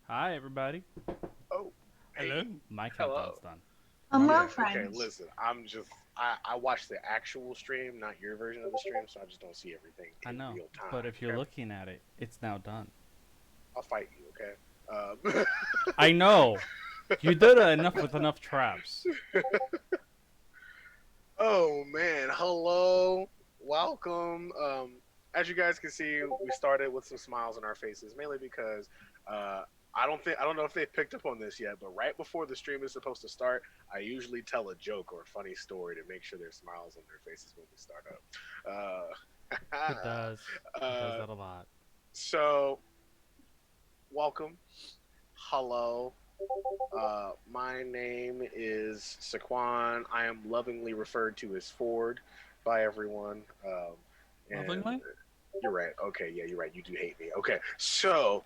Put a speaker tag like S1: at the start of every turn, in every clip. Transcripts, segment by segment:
S1: Hi, everybody.
S2: Oh,
S1: Hello.
S2: hey,
S1: My
S2: hello.
S1: countdown's done.
S3: Hello,
S2: Okay,
S3: friends.
S2: listen, I watch the actual stream, not your version of the stream, so I just don't see everything
S1: I
S2: in
S1: know,
S2: real
S1: but
S2: time,
S1: if you're
S2: okay?
S1: looking at it, it's now done.
S2: I'll fight you, okay?
S1: I know. You did enough with enough traps.
S2: Oh man, hello, welcome. As you guys can see, we started with some smiles on our faces, mainly because uh, I don't know if they picked up on this yet, but right before the stream is supposed to start, I usually tell a joke or a funny story to make sure there's smiles on their faces when we start
S1: It
S2: up.
S1: does. It does
S2: uh,
S1: that a lot.
S2: so welcome, hello. My name is Saquon. I am lovingly referred to as Ford by everyone. And
S1: Lovingly?
S2: you're right. Okay, yeah, you're right. You do hate me. Okay, so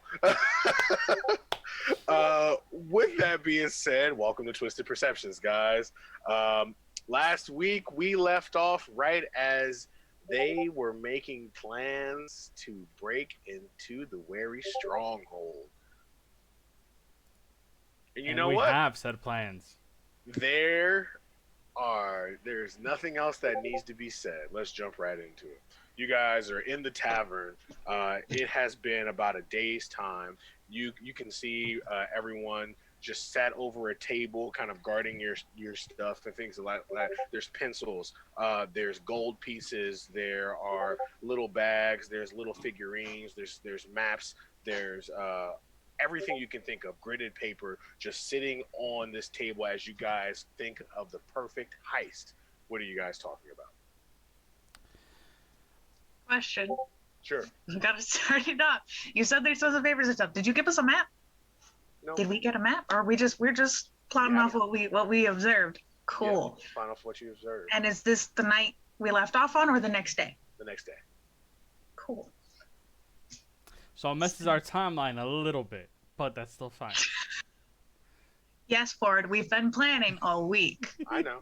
S2: with that being said, welcome to Twisted Perceptions, guys. Um, Last week we left off right as they were making plans to break into the Wary Stronghold. And you
S1: And
S2: know
S1: we
S2: what?
S1: have set plans.
S2: There there's nothing else that needs to be said. Let's jump right into it. You guys are in the tavern. It has been about a day's time. You can see everyone just sat over a table, kind of guarding your stuff and things like that. There's pencils. There's gold pieces. There are little bags. There's little figurines. There's maps. There's everything you can think of, gridded paper, just sitting on this table as you guys think of the perfect heist. What are you guys talking about?
S3: Question.
S2: Sure.
S3: You gotta start it up. You said there's some favors and stuff. Did you give us a map?
S2: No.
S3: Did we get a map? Or are we're just
S2: We
S3: plotting off
S2: haven't.
S3: what we observed?
S2: Yeah, we're
S3: Cool.
S2: just fine off what you observed.
S3: And is this the night we left off on or the next day?
S2: The next day.
S3: Cool.
S1: So it messes our timeline a little bit, but that's still fine.
S3: Yes, Ford, we've been planning all week.
S2: I know.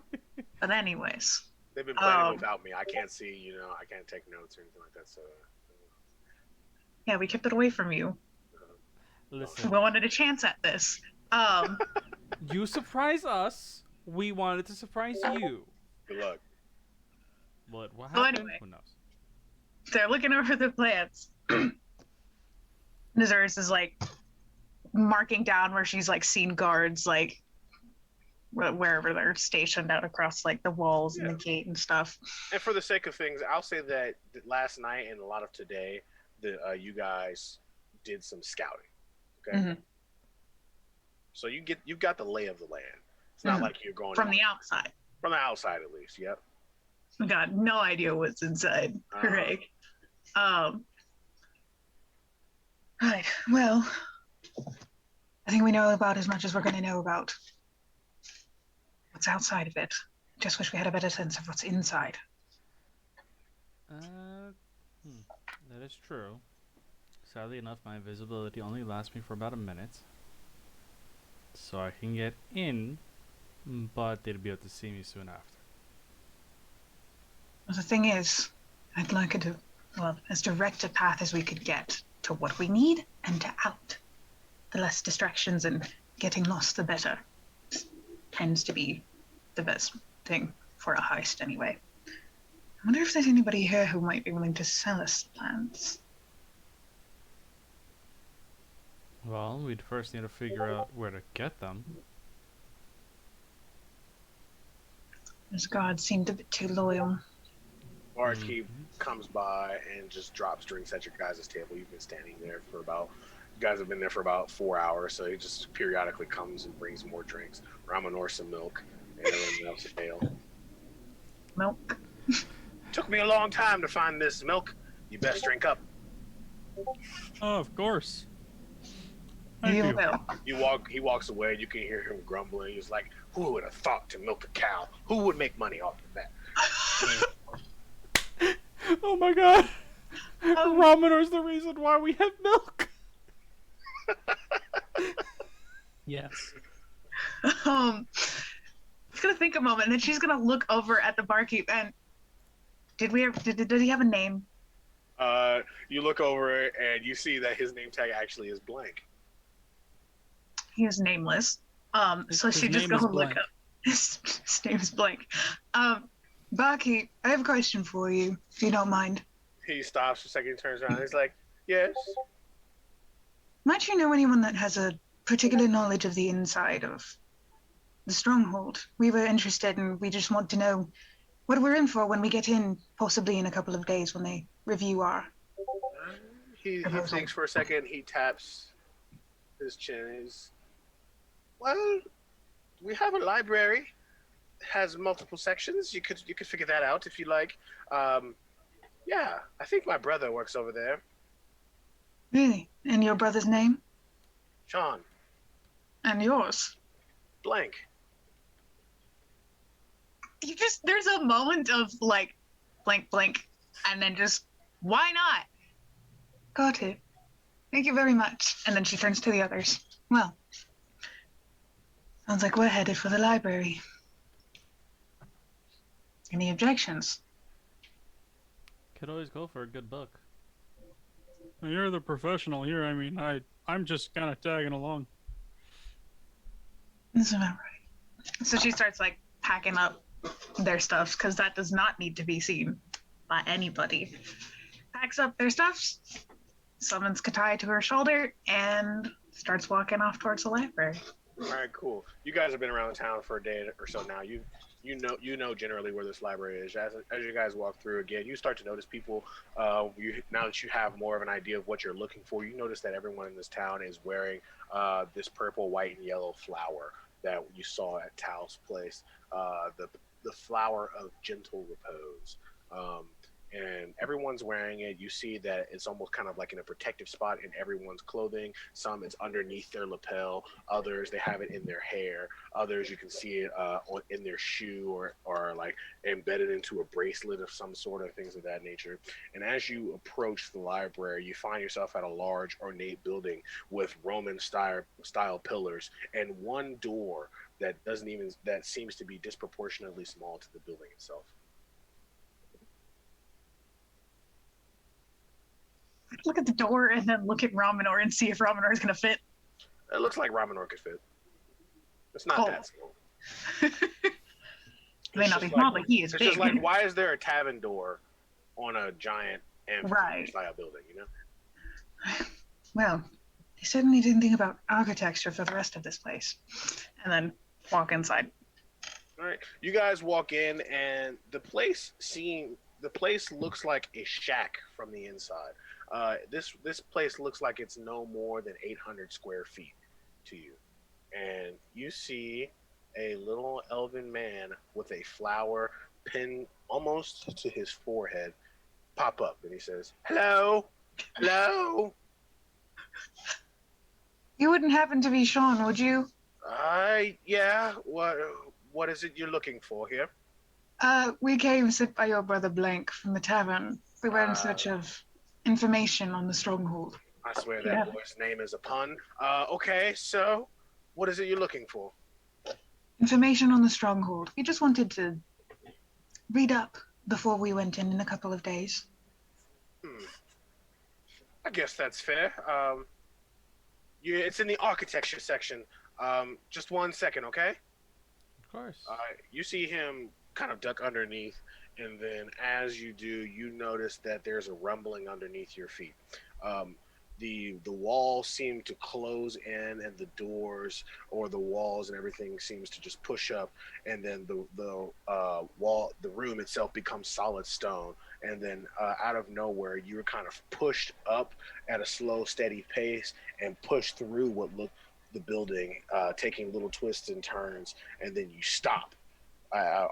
S3: But anyways.
S2: They've been planning
S3: Um
S2: without me. I can't see, I can't take notes or anything like that. So,
S3: yeah, we kept it away from you.
S2: oh,
S3: We
S1: Listen,
S3: wanted a chance at this. Um
S1: you surprise us. We wanted to surprise you.
S2: good luck.
S1: But what
S3: so
S1: happened?
S3: anyway,
S1: Who knows?
S3: they're looking over the plans. Nazarus is like marking down where she's like seen guards like wherever they're stationed out across like the walls and
S2: Yeah.
S3: the gate and stuff.
S2: And for the sake of things, I'll say that last night and a lot of today, you guys did some scouting. Okay.
S3: Mm-hmm.
S2: So you've got the lay of the land. It's not
S3: Mm-hmm.
S2: like you're going
S3: From
S2: in
S3: the outside.
S2: from the outside at least. Yep.
S3: We got no idea what's inside. Hooray. Um, right. Well, I think we know about as much as we're going to know about what's outside of it. Just wish we had a better sense of what's inside.
S1: Uh, that is true. Sadly enough, my invisibility only lasts me for about a minute. So I can get in, but they'll be able to see me soon after.
S3: Well, the thing is, I'd like it to, well, as direct a path as we could get to what we need and to out. The less distractions and getting lost, the better. This tends to be the best thing for a heist, anyway. I wonder if there's anybody here who might be willing to sell us plans.
S1: Well, we'd first need to figure out where to get them.
S3: This guard seemed a bit too loyal.
S2: Barkeep comes by and just drops drinks at your guys' table. You've been standing there for about. You guys have been there for about 4 hours, so he just periodically comes and brings more drinks. Ramen or some milk, and everyone else a ale.
S3: Milk.
S2: Took me a long time to find this milk. You best drink up.
S1: Oh, of course.
S3: You will.
S2: He walks away. You can hear him grumbling. He's like, "Who would have thought to milk a cow? Who would make money off of that?"
S1: Oh my god! Ramenor's the reason why we have milk! Yes.
S3: She's gonna think a moment, and then she's gonna look over at the barkeep. And did he have a name?
S2: You look over and you see that his name tag actually is blank.
S3: He is nameless. So
S1: His
S3: she just
S1: name
S3: go
S1: is
S3: look
S1: blank.
S3: up. His name is blank. Baki, I have a question for you, if you don't mind.
S2: He stops for a second, turns around. He's like, "Yes."
S3: Might you know anyone that has a particular knowledge of the inside of the stronghold? We were interested, and we just want to know what we're in for when we get in, possibly in a couple of days when they review our
S2: He
S3: proposal.
S2: thinks for a second. He taps his chin. He's, well, we have a library. It has multiple sections. You could figure that out if you like. Yeah, I think my brother works over there.
S3: Really? And your brother's name?
S2: Sean
S3: And yours?
S2: Blank.
S3: You just, there's a moment of like, blank, blank, and then just, why not? Got it. Thank you very much. And then she turns to the others. Well, sounds like we're headed for the library. Any objections?
S1: Could always go for a good book.
S4: You're the professional here. I mean, I'm just kind of tagging along.
S3: That's about right. So she starts like packing up their stuff because that does not need to be seen by anybody. Packs up their stuff, summons Katai to her shoulder, and starts walking off towards the library.
S2: All right, cool. You guys have been around town for a day or so now. You know generally where this library is. As you guys walk through again, you start to notice people. Now that you have more of an idea of what you're looking for, you notice that everyone in this town is wearing this purple, white, and yellow flower that you saw at Tao's place. The flower of gentle repose. And everyone's wearing it. You see that it's almost kind of like in a protective spot in everyone's clothing. Some it's underneath their lapel. Others they have it in their hair. Others you can see it in their shoe or like embedded into a bracelet of some sort of things of that nature. And as you approach the library, you find yourself at a large ornate building with Roman style pillars and one door that seems to be disproportionately small to the building itself.
S3: Look at the door and then look at Raminor and see if Raminor is going to fit.
S2: It looks like Raminor could fit. It's not
S3: Cool.
S2: that small.
S3: May not be small, but he is
S2: It's
S3: big.
S2: just like, why is there a tavern door on a giant amphitheater style building, you know?
S3: Well, they certainly didn't think about architecture for the rest of this place. And then walk inside.
S2: All right. You guys walk in and the place looks like a shack from the inside. This place looks like it's no more than 800 square feet to you. And you see a little elven man with a flower pinned almost to his forehead pop up. And he says, "Hello? Hello?
S3: You wouldn't happen to be Sean, would you?
S2: Yeah. What is it you're looking for here?"
S3: We came sit by your brother Blank from the tavern. We were in search of information on the stronghold.
S2: I swear that boy's name is a pun. Okay, so what is it you're looking for?
S3: Information on the stronghold. We just wanted to read up before we went in a couple of days.
S2: I guess that's fair. Yeah, it's in the architecture section. Just 1 second, okay?
S1: Of course.
S2: You see him kind of duck underneath, and then as you do, you notice that there's a rumbling underneath your feet. The walls seem to close in, and the doors or the walls and everything seems to just push up, and then the room itself becomes solid stone. And then out of nowhere, you were kind of pushed up at a slow, steady pace and pushed through what looked the building, taking little twists and turns, and then you stop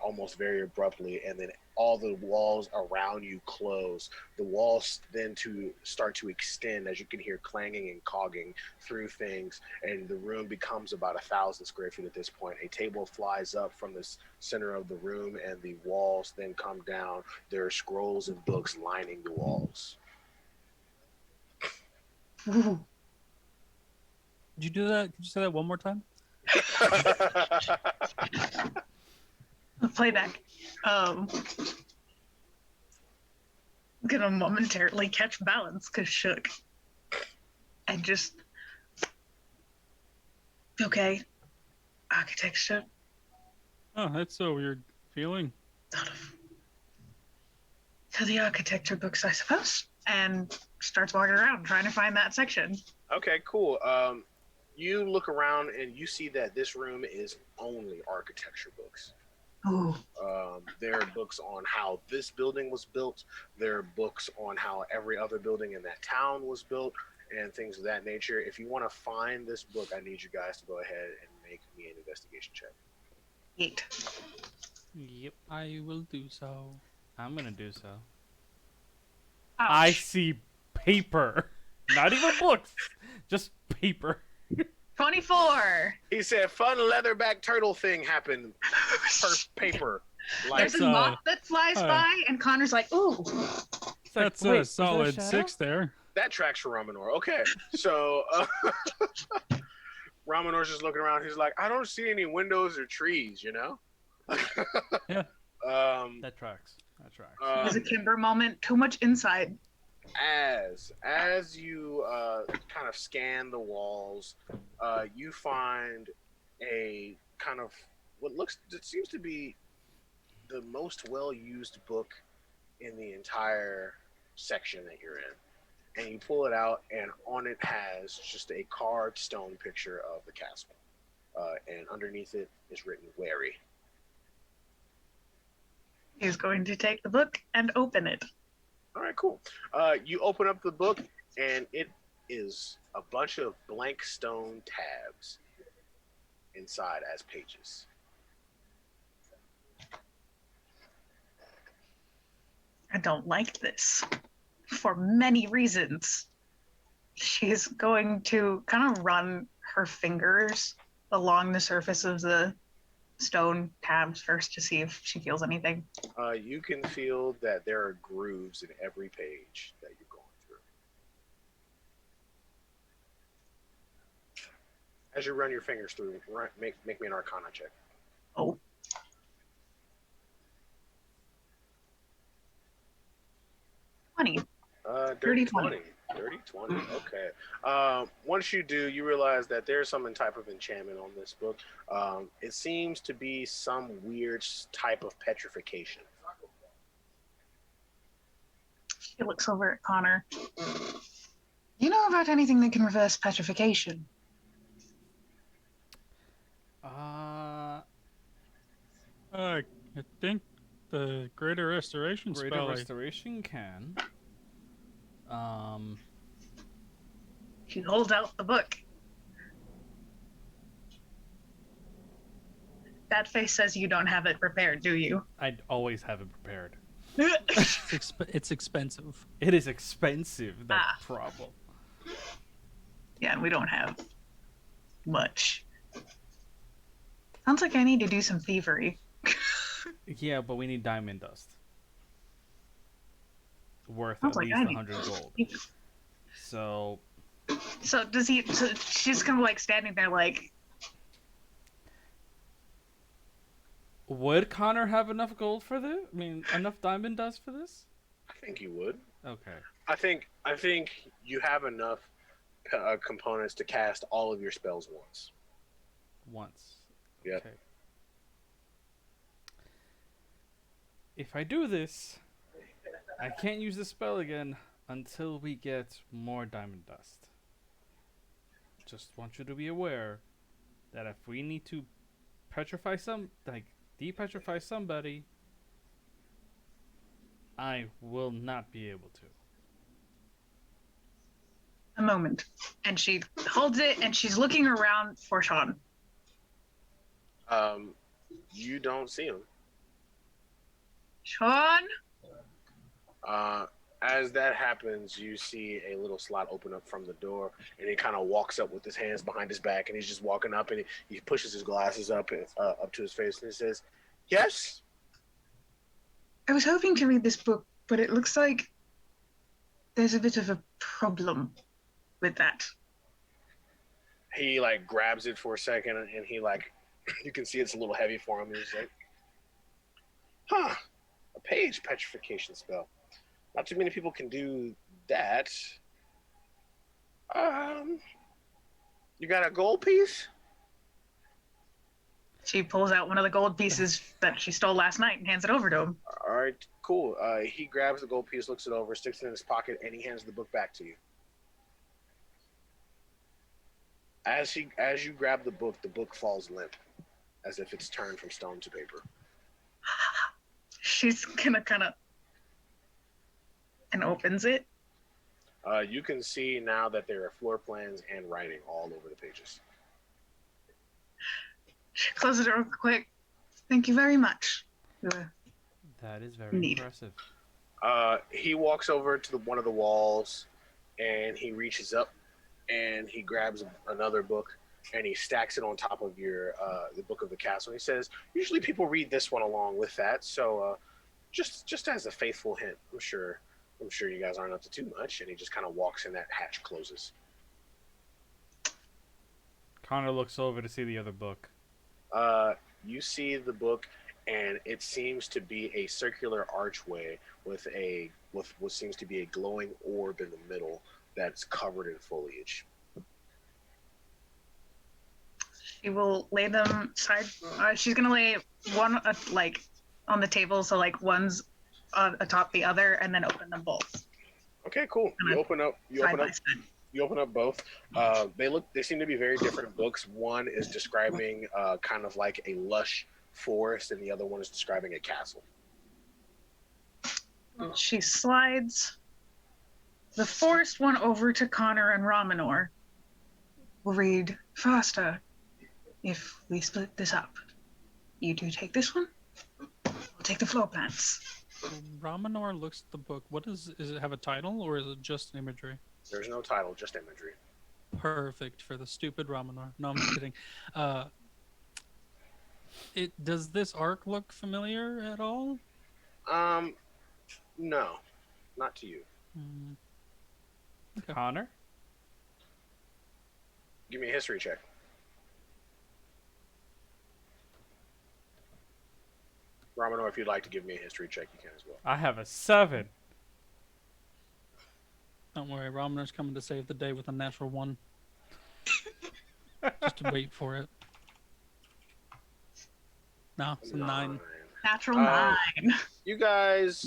S2: almost very abruptly, and then all the walls around you close. The walls then start to extend as you can hear clanging and cogging through things, and the room becomes about 1,000 square feet at this point. A table flies up from the center of the room, and the walls then come down. There are scrolls and books lining the walls.
S3: Ooh.
S4: Did you do that? Could you say that one more time?
S3: Playback. Gonna momentarily catch balance because shook. And just Okay. Architecture.
S4: Oh, that's a weird feeling.
S3: Sort of. To the architecture books, I suppose. And starts walking around trying to find that section.
S2: Okay, cool. You look around and you see that this room is only architecture books.
S3: Ooh.
S2: There are books on how this building was built. There are books on how every other building in that town was built and things of that nature. If you want to find this book, I need you guys to go ahead and make me an investigation check.
S3: 8.
S1: Yep,
S4: I will do so.
S1: I'm gonna do so.
S3: Ouch.
S1: I see paper. Not even books. Just paper.
S3: 24.
S2: He said, "Fun leatherback turtle thing happened per paper." Like,
S3: There's a moth that flies by, and Connor's like, ooh.
S1: It's like,
S4: That's
S1: wait,
S4: a
S1: was that
S4: solid
S1: shadow?
S4: 6 there.
S2: that tracks for Ramanor. Okay, so Ramanor's just looking around. He's like, "I don't see any windows or trees, you know."
S4: Yeah.
S1: That tracks. That tracks.
S3: There's a Kimber moment. Too much inside.
S2: As you kind of scan the walls, you find a kind of it seems to be the most well-used book in the entire section that you're in. And you pull it out, and on it has just a carved stone picture of the castle. And underneath it is written "Wary."
S3: He's going to take the book and open it.
S2: All right, cool. You open up the book, and it is a bunch of blank stone tabs inside as pages.
S3: I don't like this for many reasons. She's going to kind of run her fingers along the surface of the stone tabs first to see if she feels anything.
S2: You can feel that there are grooves in every page that you're going through. As you run your fingers through, make me an Arcana check.
S3: Oh. Funny.
S2: Dirty
S3: 20.
S2: 20. Dirty 20. Okay. Once you do, you realize that there's some type of enchantment on this book. It seems to be some weird type of petrification.
S3: She looks over at Connor. You know about anything that can reverse petrification?
S4: I think the Greater Restoration
S1: Greater
S4: spell.
S1: Restoration can.
S3: She holds out the book. That face says you don't have it prepared, do you?
S1: I'd always have it prepared.
S4: It's expensive.
S1: It is expensive. That's the problem.
S3: Yeah, we don't have much. Sounds like I need to do some thievery.
S1: Yeah, but we need diamond dust. Worth
S3: Sounds
S1: at
S3: like
S1: least
S3: I need
S1: 100 gold. So
S3: So does he? So she's kind of like standing there, like,
S1: would Connor have enough gold for this? I mean, enough diamond dust for this?
S2: I think you would.
S1: Okay.
S2: I think you have enough components to cast all of your spells once.
S1: Once.
S2: Yep.
S1: Okay. If I do this, I can't use the spell again until we get more diamond dust. Just want you to be aware that if we need to petrify depetrify somebody, I will not be able to.
S3: a moment. And she holds it and she's looking around for Sean.
S2: You don't see him.
S3: Sean?
S2: As that happens, you see a little slot open up from the door, and he kind of walks up with his hands behind his back, and he's just walking up, and he pushes his glasses up to his face, and he says, "Yes."
S3: I was hoping to read this book, but it looks like there's a bit of a problem with that.
S2: He like grabs it for a second, and he like, you can see it's a little heavy for him. He's like, "Huh, a page petrification spell. Not too many people can do that. You got a gold piece?"
S3: She pulls out one of the gold pieces that she stole last night and hands it over to him.
S2: All right, cool. He grabs the gold piece, looks it over, sticks it in his pocket, and he hands the book back to you. As you grab the book falls limp, as if it's turned from stone to paper.
S3: She's gonna kind of and opens it.
S2: You can see now that there are floor plans and writing all over the pages.
S3: She closes it real quick. Thank you very much.
S1: That is very
S3: Neat.
S1: impressive.
S2: He walks over to one of the walls, and he reaches up, and he grabs another book, and he stacks it on top of the book of the castle. And he says, "Usually people read this one along with that, so just as a faithful hint. I'm sure you guys aren't up to too much." And he just kind of walks, and that hatch closes.
S1: Connor looks over to see the other book.
S2: You see the book, and it seems to be a circular archway with what seems to be a glowing orb in the middle that's covered in foliage.
S3: She will lay them side. She's gonna lay one like on the table, so like one's atop the other, and then open them both.
S2: Okay, cool. You open up both. They seem to be very different books. One is describing kind of like a lush forest, and the other one is describing a castle.
S3: She slides the forest one over to Connor and Raminor. We'll read faster if we split this up. You two take this one. We'll take the floor plans.
S4: Raminor looks at the book. Does it have a title, or is it just imagery?
S2: There's no title, just imagery.
S4: Perfect for the stupid Raminor. No, I'm just kidding. Does this arc look familiar at all?
S2: No, not to you.
S4: Okay.
S1: Connor?
S2: Give me a history check. Raminor, if you'd like to give me a history check, you can as well.
S1: I have a 7.
S4: Don't worry, Raminor's coming to save the day with a natural 1. Just to wait for it. No, it's a 9.
S3: Natural 9.
S2: You guys,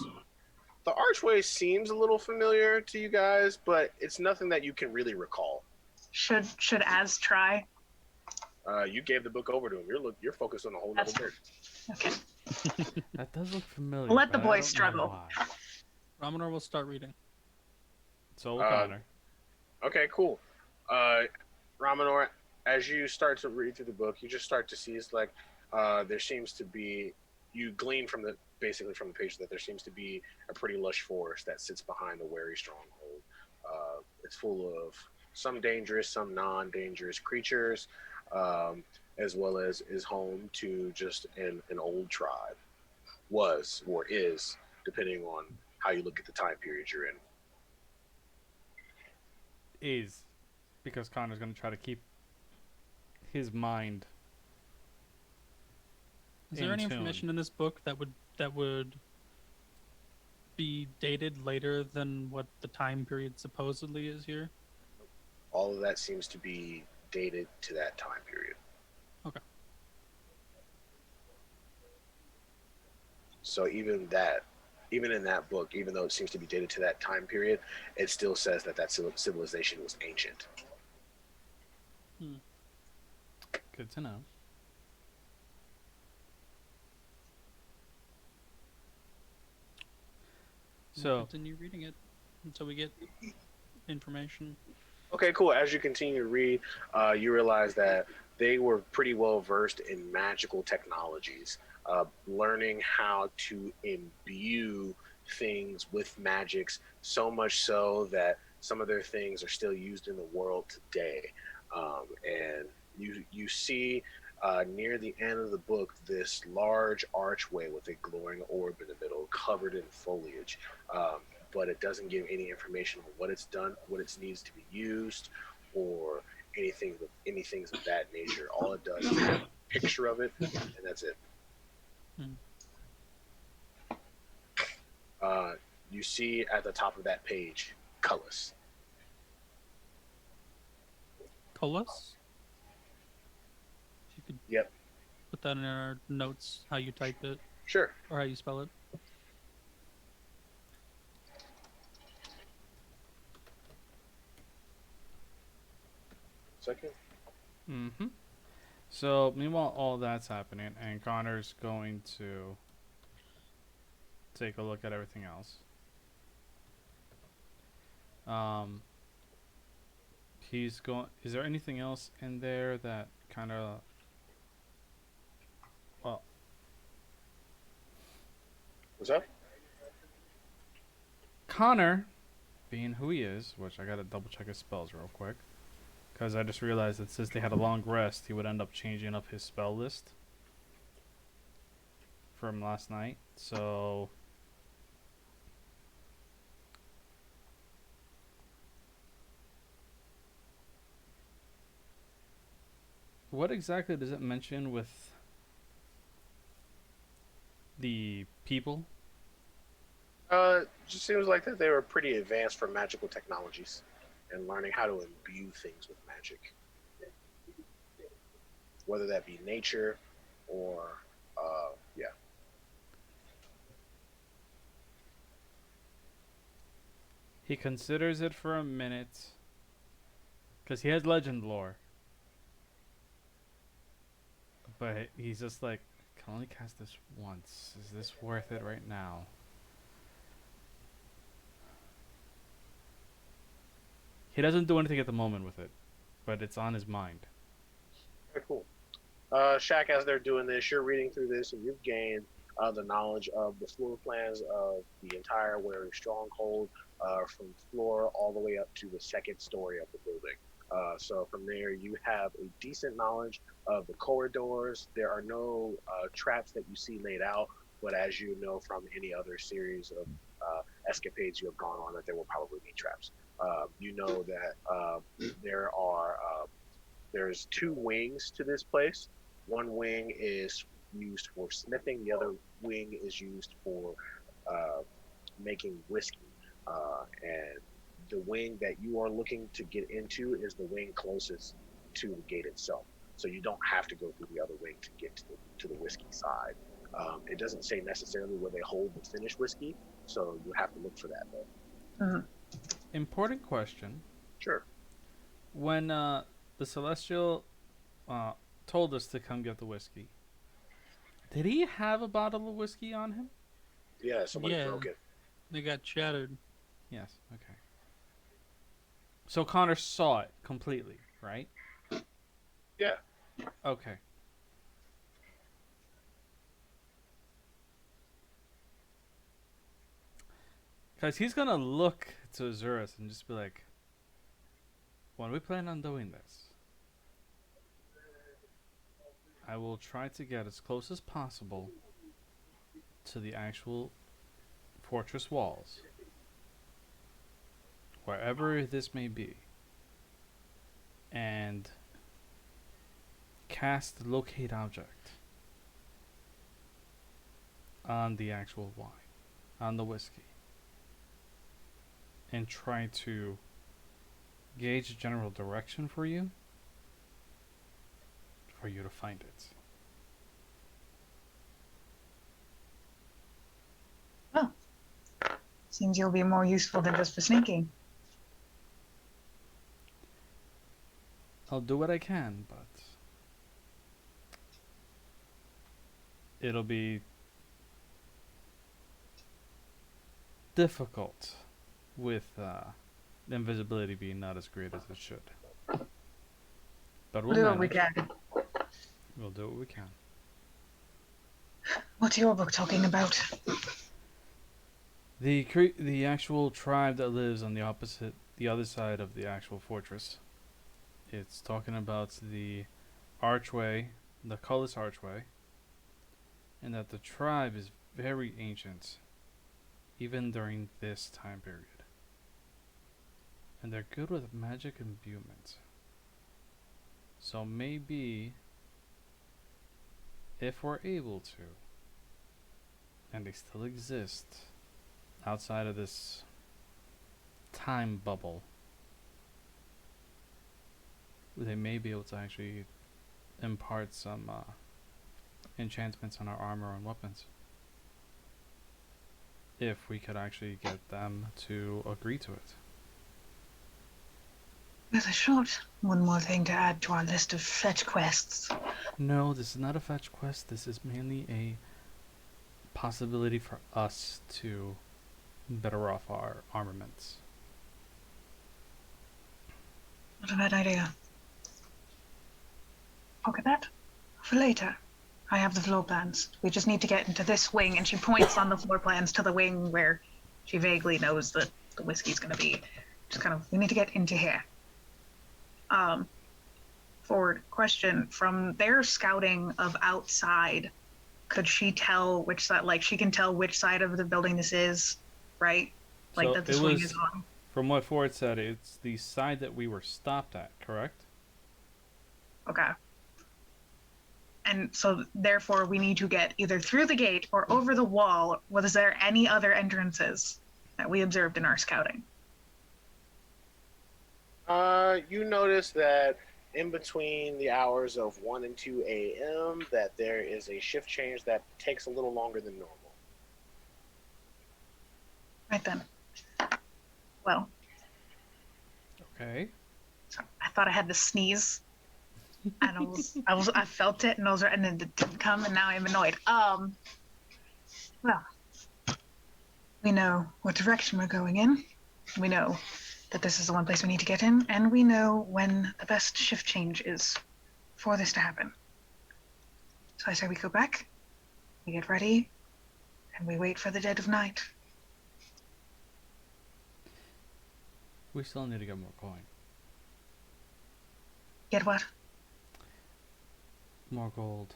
S2: the archway seems a little familiar to you guys, but it's nothing that you can really recall.
S3: Should Az try?
S2: You gave the book over to him. You're focused on a whole other book.
S3: Okay.
S1: That does look familiar.
S3: Let the
S1: but I
S3: boy
S1: don't know
S3: struggle.
S1: why.
S4: Raminor will start reading.
S1: So will Connor.
S2: Okay, cool. Raminor, as you start to read through the book, you just start to see it's like there seems to be, you glean from the page that there seems to be a pretty lush forest that sits behind a wary stronghold. It's full of some dangerous, some non-dangerous creatures, as well as is home to just an old tribe. Was or is, depending on how you look at the time period you're in.
S1: Is because Connor's going to try to keep his mind.
S4: Is there any
S1: tune.
S4: information in this book that would be dated later than what the time period supposedly is here?
S2: All of that seems to be dated to that time period.
S4: Okay.
S2: So even in that book, even though it seems to be dated to that time period, it still says that civilization was ancient.
S1: Good to know.
S4: We'll
S1: So
S4: continue reading it until we get information.
S2: Okay, cool. As you continue to read, you realize that they were pretty well versed in magical technologies, learning how to imbue things with magics, so much so that some of their things are still used in the world today. And you see near the end of the book this large archway with a glowing orb in the middle, covered in foliage. But it doesn't give any information on what it's done, what it needs to be used, or anything of that nature. All it does is have a picture of it, and that's it. You see at the top of that page, Cullis.
S4: Cullis? If you could
S2: Yep.
S4: put put that in our notes, how you type it
S2: Sure.
S4: or how you spell it.
S2: Second.
S1: Mm-hmm. So meanwhile, all that's happening, and Connor's going to take a look at everything else. He's going. Is there anything else in there that kind of? Well,
S2: What's up?
S1: Connor, being who he is, which I gotta double check his spells real quick, because I just realized that since they had a long rest, he would end up changing up his spell list from last night. So. What exactly does it mention with the people?
S2: Just seems like that they were pretty advanced for magical technologies and learning how to imbue things with magic, whether that be nature or, yeah.
S1: He considers it for a minute, because he has legend lore. But he's just like, I can only cast this once. Is this worth it right now? He doesn't do anything at the moment with it, but it's on his mind.
S2: Very cool. Shaq, as they're doing this, you're reading through this, and you've gained the knowledge of the floor plans of the entire Wary Stronghold, from floor all the way up to the second story of the building. So from there, you have a decent knowledge of the corridors. There are no traps that you see laid out, but as you know from any other series of escapades you have gone on, that there will probably be traps. You know that there's two wings to this place. One wing is used for smithing. The other wing is used for making whiskey. And the wing that you are looking to get into is the wing closest to the gate itself. So you don't have to go through the other wing to get to the whiskey side. It doesn't say necessarily where they hold the finished whiskey, so you have to look for that though.
S1: Important question.
S2: Sure.
S1: When the Celestial told us to come get the whiskey, did he have a bottle of whiskey on him?
S2: Yeah, somebody
S4: Yeah.
S2: broke it.
S4: They got shattered.
S1: Yes. Okay. So Connor saw it completely, right?
S2: Yeah.
S1: Okay. Because he's going to look to Azurus and just be like, when we plan on doing this, I will try to get as close as possible to the actual fortress walls, wherever this may be, and cast locate object on the actual wine, on the whiskey, and try to gauge general direction for you to find it.
S3: Oh. Seems you'll be more useful than just for sneaking.
S1: I'll do what I can, but it'll be difficult with the invisibility being not as great as it should. But we'll
S3: Do what we
S1: manage.
S3: can.
S1: We'll do what we can.
S3: What's your book talking about?
S1: The actual tribe that lives on the other side of the actual fortress. It's talking about the archway, the Cullis archway, and that the tribe is very ancient, even during this time period. And they're good with magic imbuement. So maybe, if we're able to, and they still exist outside of this time bubble, they may be able to actually impart some enchantments on our armor and weapons. If we could actually get them to agree to it.
S3: There's a short one more thing to add to our list of fetch quests.
S1: No, this is not a fetch quest. This is mainly a possibility for us to better off our armaments.
S3: Not a bad idea. Pocket that for later. I have the floor plans. We just need to get into this wing, and she points on the floor plans to the wing where she vaguely knows that the whiskey's going to be. Just kind of, we need to get into here. Forward question, from their scouting of outside, could she tell which side, like she can tell which side of the building this is, right? Like
S1: So
S3: that the
S1: it
S3: swing
S1: was-
S3: is on.
S1: From what Ford said, it's the side that we were stopped at, correct?
S3: Okay. And so therefore we need to get either through the gate or over the wall. Was there any other entrances that we observed in our scouting?
S2: You notice that in between the hours of 1 and 2 a.m. that there is a shift change that takes a little longer than normal.
S3: Right then. Well,
S1: Okay.
S3: sorry, I thought I had to sneeze. And I felt it, and and then it didn't come, and now I'm annoyed. Well, we know what direction we're going in. We know that this is the one place we need to get in, and we know when the best shift change is for this to happen. So I say we go back, we get ready, and we wait for the dead of night.
S1: We still need to get more coin.
S3: Get what?
S1: More gold.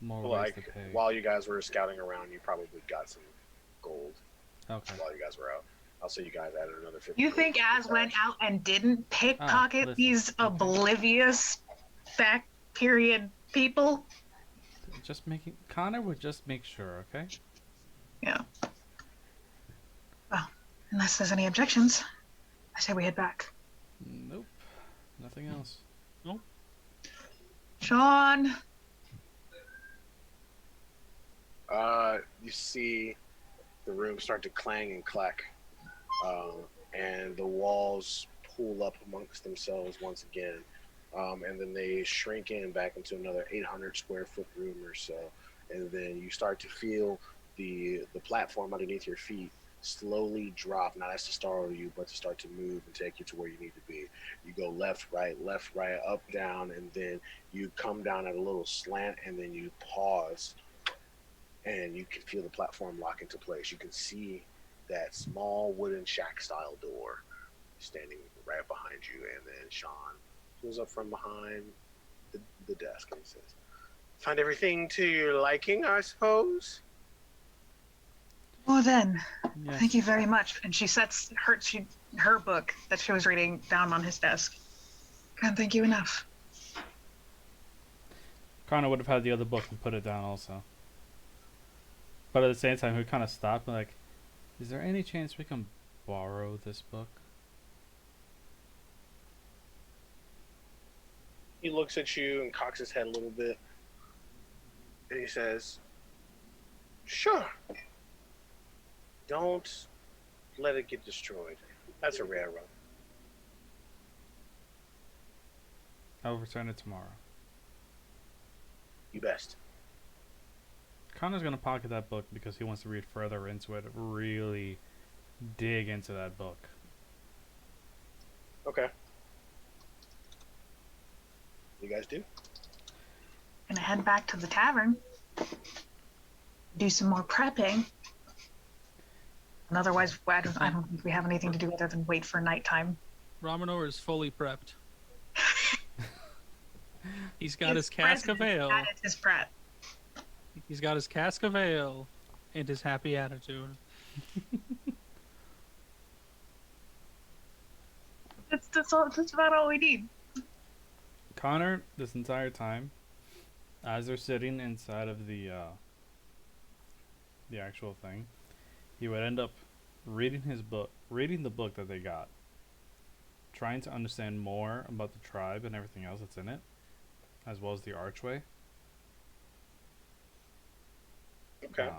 S1: More
S2: Well,
S1: ways to
S2: like,
S1: pay.
S2: while you guys were scouting around, you probably got some gold
S1: Okay.
S2: while you guys were out. I'll say you guys added another 50.
S3: You
S2: gold
S3: think
S2: to your
S3: Az went
S2: stash.
S3: out and didn't pickpocket
S1: listen,
S3: these
S1: okay.
S3: oblivious back period people?
S1: Just making Connor would just make sure, okay?
S3: Yeah. Well, unless there's any objections, I say we head back.
S1: Nope. Nothing else.
S3: Sean!
S2: You see the room start to clang and clack, and the walls pull up amongst themselves once again, and then they shrink in back into another 800 square foot room or so, and then you start to feel the platform underneath your feet slowly drop, not as to startle you, but to start to move and take you to where you need to be. You go left, right, up, down, and then you come down at a little slant, and then you pause, and you can feel the platform lock into place. You can see that small wooden shack style door standing right behind you, and then Sean pulls up from behind the desk and says, "Find everything to your liking, I suppose?"
S3: Well then,
S1: Yes.
S3: thank you very much. And she sets her book that she was reading down on his desk. Can't thank you enough.
S1: Connor would have had the other book and put it down also. But at the same time, he kind of stopped and like, is there any chance we can borrow this book?
S2: He looks at you and cocks his head a little bit, and he says, "Sure. Don't let it get destroyed. That's a rare one."
S1: I'll return it tomorrow.
S2: You best.
S1: Connor's gonna pocket that book because he wants to read further into it, really dig into that book.
S2: Okay. You guys do?
S3: Gonna head back to the tavern, do some more prepping. And otherwise, I don't think we have anything to do other than wait for nighttime.
S4: Romanor is fully prepped. He's got his
S3: His
S4: cask of
S3: president,
S4: ale.
S3: that is his prep.
S4: He's got his cask of ale and his happy attitude.
S3: That's about all we need.
S1: Connor, this entire time, as they're sitting inside of the actual thing, he would end up reading the book that they got, trying to understand more about the tribe and everything else that's in it, as well as the archway.
S2: Okay.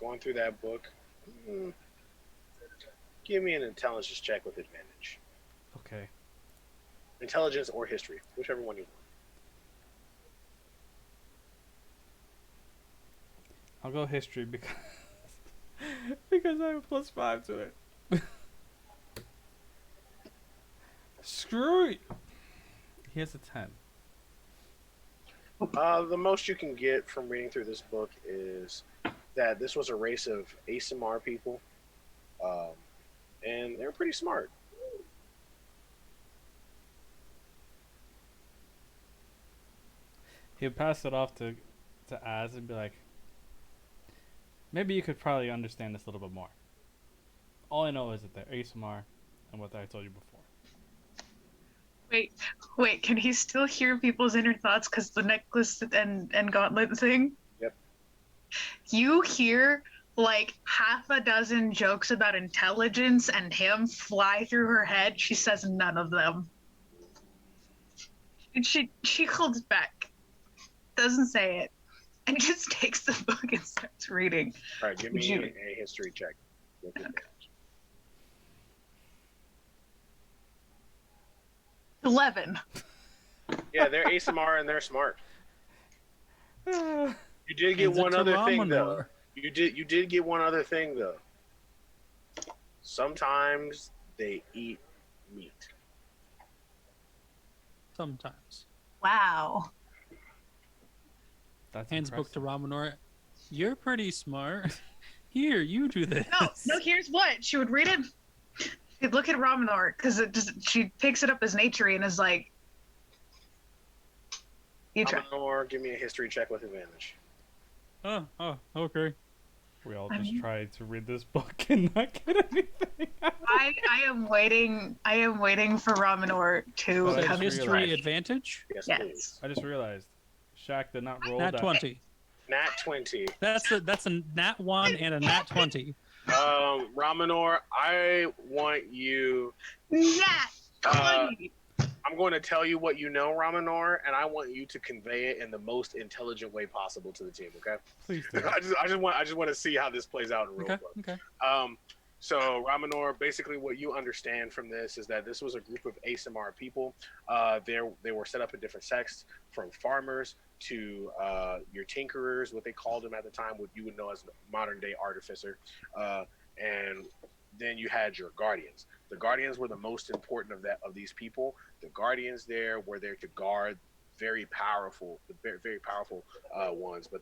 S2: Going through that book. Mm, give me an intelligence check with advantage.
S1: Okay.
S2: Intelligence or history, whichever one you want.
S1: I'll go history because because I have a +5 to it. Screw it. He has a 10.
S2: The most you can get from reading through this book is that this was a race of ASMR people, um, and they're pretty smart.
S1: He'll pass it off to Az and be like, maybe you could probably understand this a little bit more. All I know is that they're ASMR and what I told you before.
S3: Wait, can he still hear people's inner thoughts because the necklace and gauntlet thing?
S2: Yep.
S3: You hear like half a dozen jokes about intelligence and him fly through her head. She says none of them. And she holds back, doesn't say it, and just takes the book and starts reading.
S2: All right, give me a history check. With advantage.
S3: 11.
S2: Yeah, they're ASMR and they're smart. You did get
S4: Hands it
S2: one
S4: to
S2: other thing though.
S4: Ramanor.
S2: You did get one other thing though. Sometimes they eat meat.
S4: Sometimes.
S3: Wow.
S1: That's
S4: Hands book to
S1: impressive.
S4: Ramanor. You're pretty smart. Here, you do this.
S3: No, here's what. She would read it. She'd look at Ramanor because she picks it up as nature and is like, you try.
S2: Or give me a history check with advantage.
S4: Oh, okay.
S1: We all
S3: I
S1: just
S3: mean-
S1: tried to read this book and not get anything.
S3: I am waiting for Ramanor to
S1: But I
S3: come
S1: just
S3: in.
S4: History
S1: realized-
S4: advantage?
S2: Yes,
S3: Yes.
S2: please.
S1: I just realized Shaq did not roll
S4: Nat
S1: that.
S4: 20.
S2: Nat 20.
S4: That's a nat 1 and a nat 20.
S2: Ramanor, I want you.
S3: Nat 20.
S2: I'm going to tell you what you know, Ramanor, and I want you to convey it in the most intelligent way possible to the team. Okay?
S1: Please do.
S2: I just want to see how this plays out in real
S4: Okay,
S2: quick.
S4: okay.
S2: So Ramanor, basically what you understand from this is that this was a group of ASMR people. They were set up in different sects, from farmers to your tinkerers, what they called them at the time, what you would know as modern day artificer, and then you had your guardians. The guardians were the most important of these people. The guardians were there to guard very powerful ones, but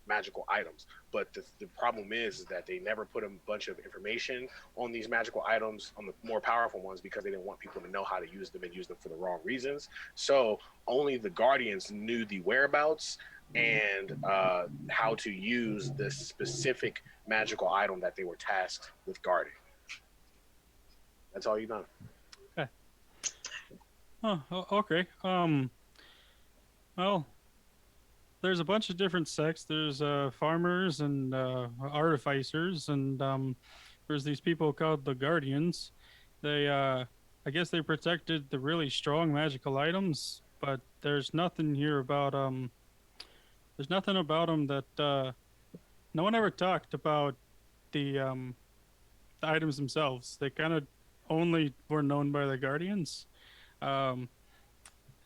S2: magical items. But the problem is that they never put a bunch of information on these magical items, on the more powerful ones, because they didn't want people to know how to use them and use them for the wrong reasons. So only the guardians knew the whereabouts and how to use this specific magical item that they were tasked with guarding. That's all you know.
S4: Okay. Well, there's a bunch of different sects. There's farmers and artificers, and there's these people called the Guardians. They, I guess, they protected the really strong magical items, but there's nothing here about There's nothing about them that no one ever talked about the items themselves. They kind of only were known by the Guardians.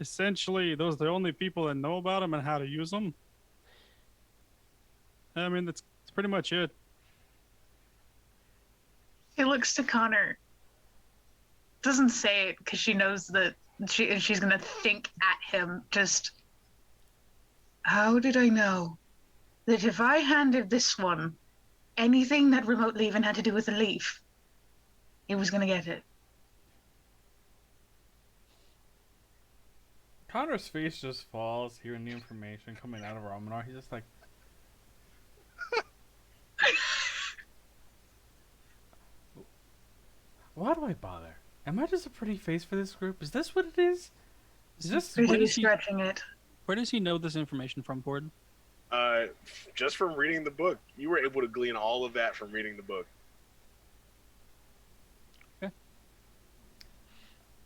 S4: Essentially, those are the only people that know about them and how to use them. I mean, that's pretty much it.
S3: She looks to Connor. Doesn't say it because she knows that she's gonna think at him. Just, how did I know that if I handed this one anything that remotely even had to do with a leaf, he was gonna get it?
S1: Connor's face just falls hearing the information coming out of Ramanor. He's just like, why do I bother? Am I just a pretty face for this group? Is this what it is? Is this
S3: Or
S4: Where
S3: is he
S4: does he-
S3: stretching it?
S4: Where does he know this information from, Pord?
S2: Just from reading the book, you were able to glean all of that from reading the book.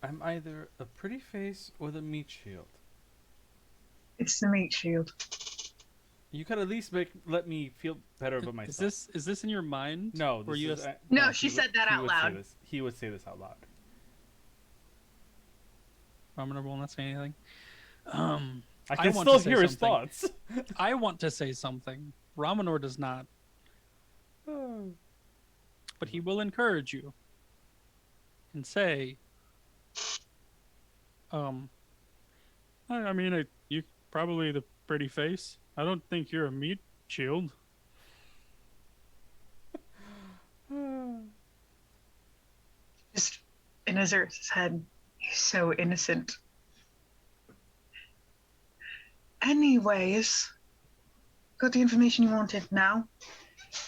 S1: I'm either a pretty face or the meat shield.
S3: It's the meat shield.
S1: You could at least let me feel better about myself.
S4: Is this in your mind?
S1: No,
S4: Or
S1: this
S4: you
S1: is,
S3: No, she
S1: he
S3: said that
S1: he
S3: out
S1: would say
S3: loud.
S1: this. He would say this out loud.
S4: Ramanor will not say anything.
S1: I can
S4: want
S1: still
S4: to say
S1: hear his
S4: something.
S1: thoughts.
S4: I want to say something. Ramanor does not, but he will encourage you and say, I mean, you probably the pretty face. I don't think you're a meat shield.
S3: Just in Azur's head, he's so innocent. Anyways, got the information you wanted now.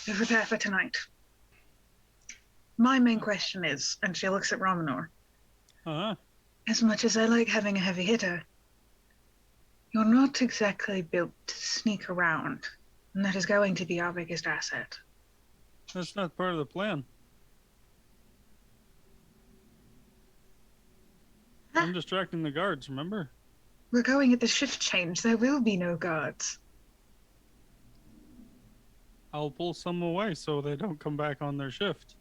S3: We prepare for tonight. My main question is, and she looks at Ramanor,
S4: Uh-huh.
S3: as much as I like having a heavy hitter, you're not exactly built to sneak around, and that is going to be our biggest asset.
S4: That's not part of the plan. I'm distracting the guards, remember?
S3: We're going at the shift change. There will be no guards.
S4: I'll pull some away so they don't come back on their shift.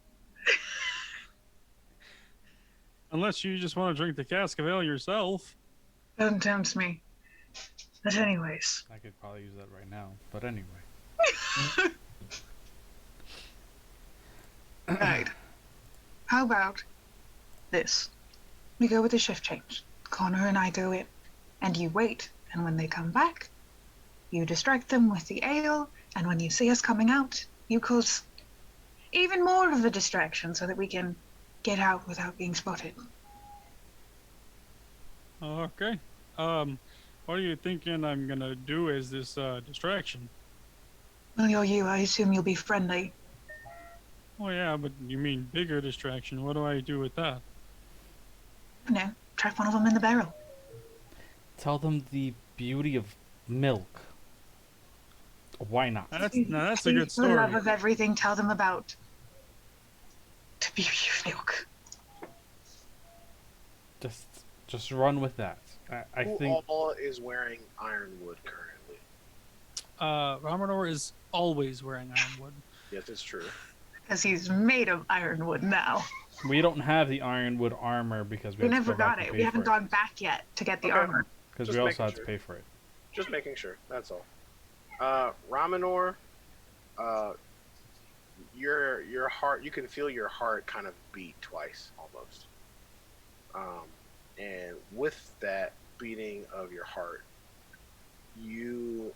S4: Unless you just want to drink the cask of ale yourself.
S3: Don't tempt me. But anyways,
S1: I could probably use that right now. But anyway.
S3: right. How about this? We go with the shift change. Connor and I go in, and you wait, and when they come back, you distract them with the ale, and when you see us coming out, you cause even more of a distraction so that we can get out without being spotted.
S4: Okay. What are you thinking I'm gonna do as this distraction?
S3: Well, you're you. I assume you'll be friendly.
S4: Oh yeah, but you mean bigger distraction. What do I do with that?
S3: No, trap one of them in the barrel.
S1: Tell them the beauty of milk. Why not?
S4: That's a good
S3: For the love
S4: story.
S3: of everything, tell them about the beauty of milk.
S1: Just run with that. I
S2: Who
S1: think
S2: all is wearing ironwood currently?
S4: Ramanor is always wearing ironwood.
S2: Yes, it's true.
S3: Because he's made of ironwood now.
S1: we don't have the ironwood armor because
S3: We
S1: have to
S3: never
S1: go back
S3: got
S1: and
S3: it.
S1: pay
S3: We
S1: for
S3: haven't
S1: it.
S3: gone back yet to get the
S2: Okay.
S3: armor.
S1: Because
S2: Just
S1: we also
S2: making
S1: had to
S2: sure.
S1: pay for it.
S2: Just making sure. That's all. Ramanor, your heart. You can feel your heart kind of beat twice almost. And with that beating of your heart, you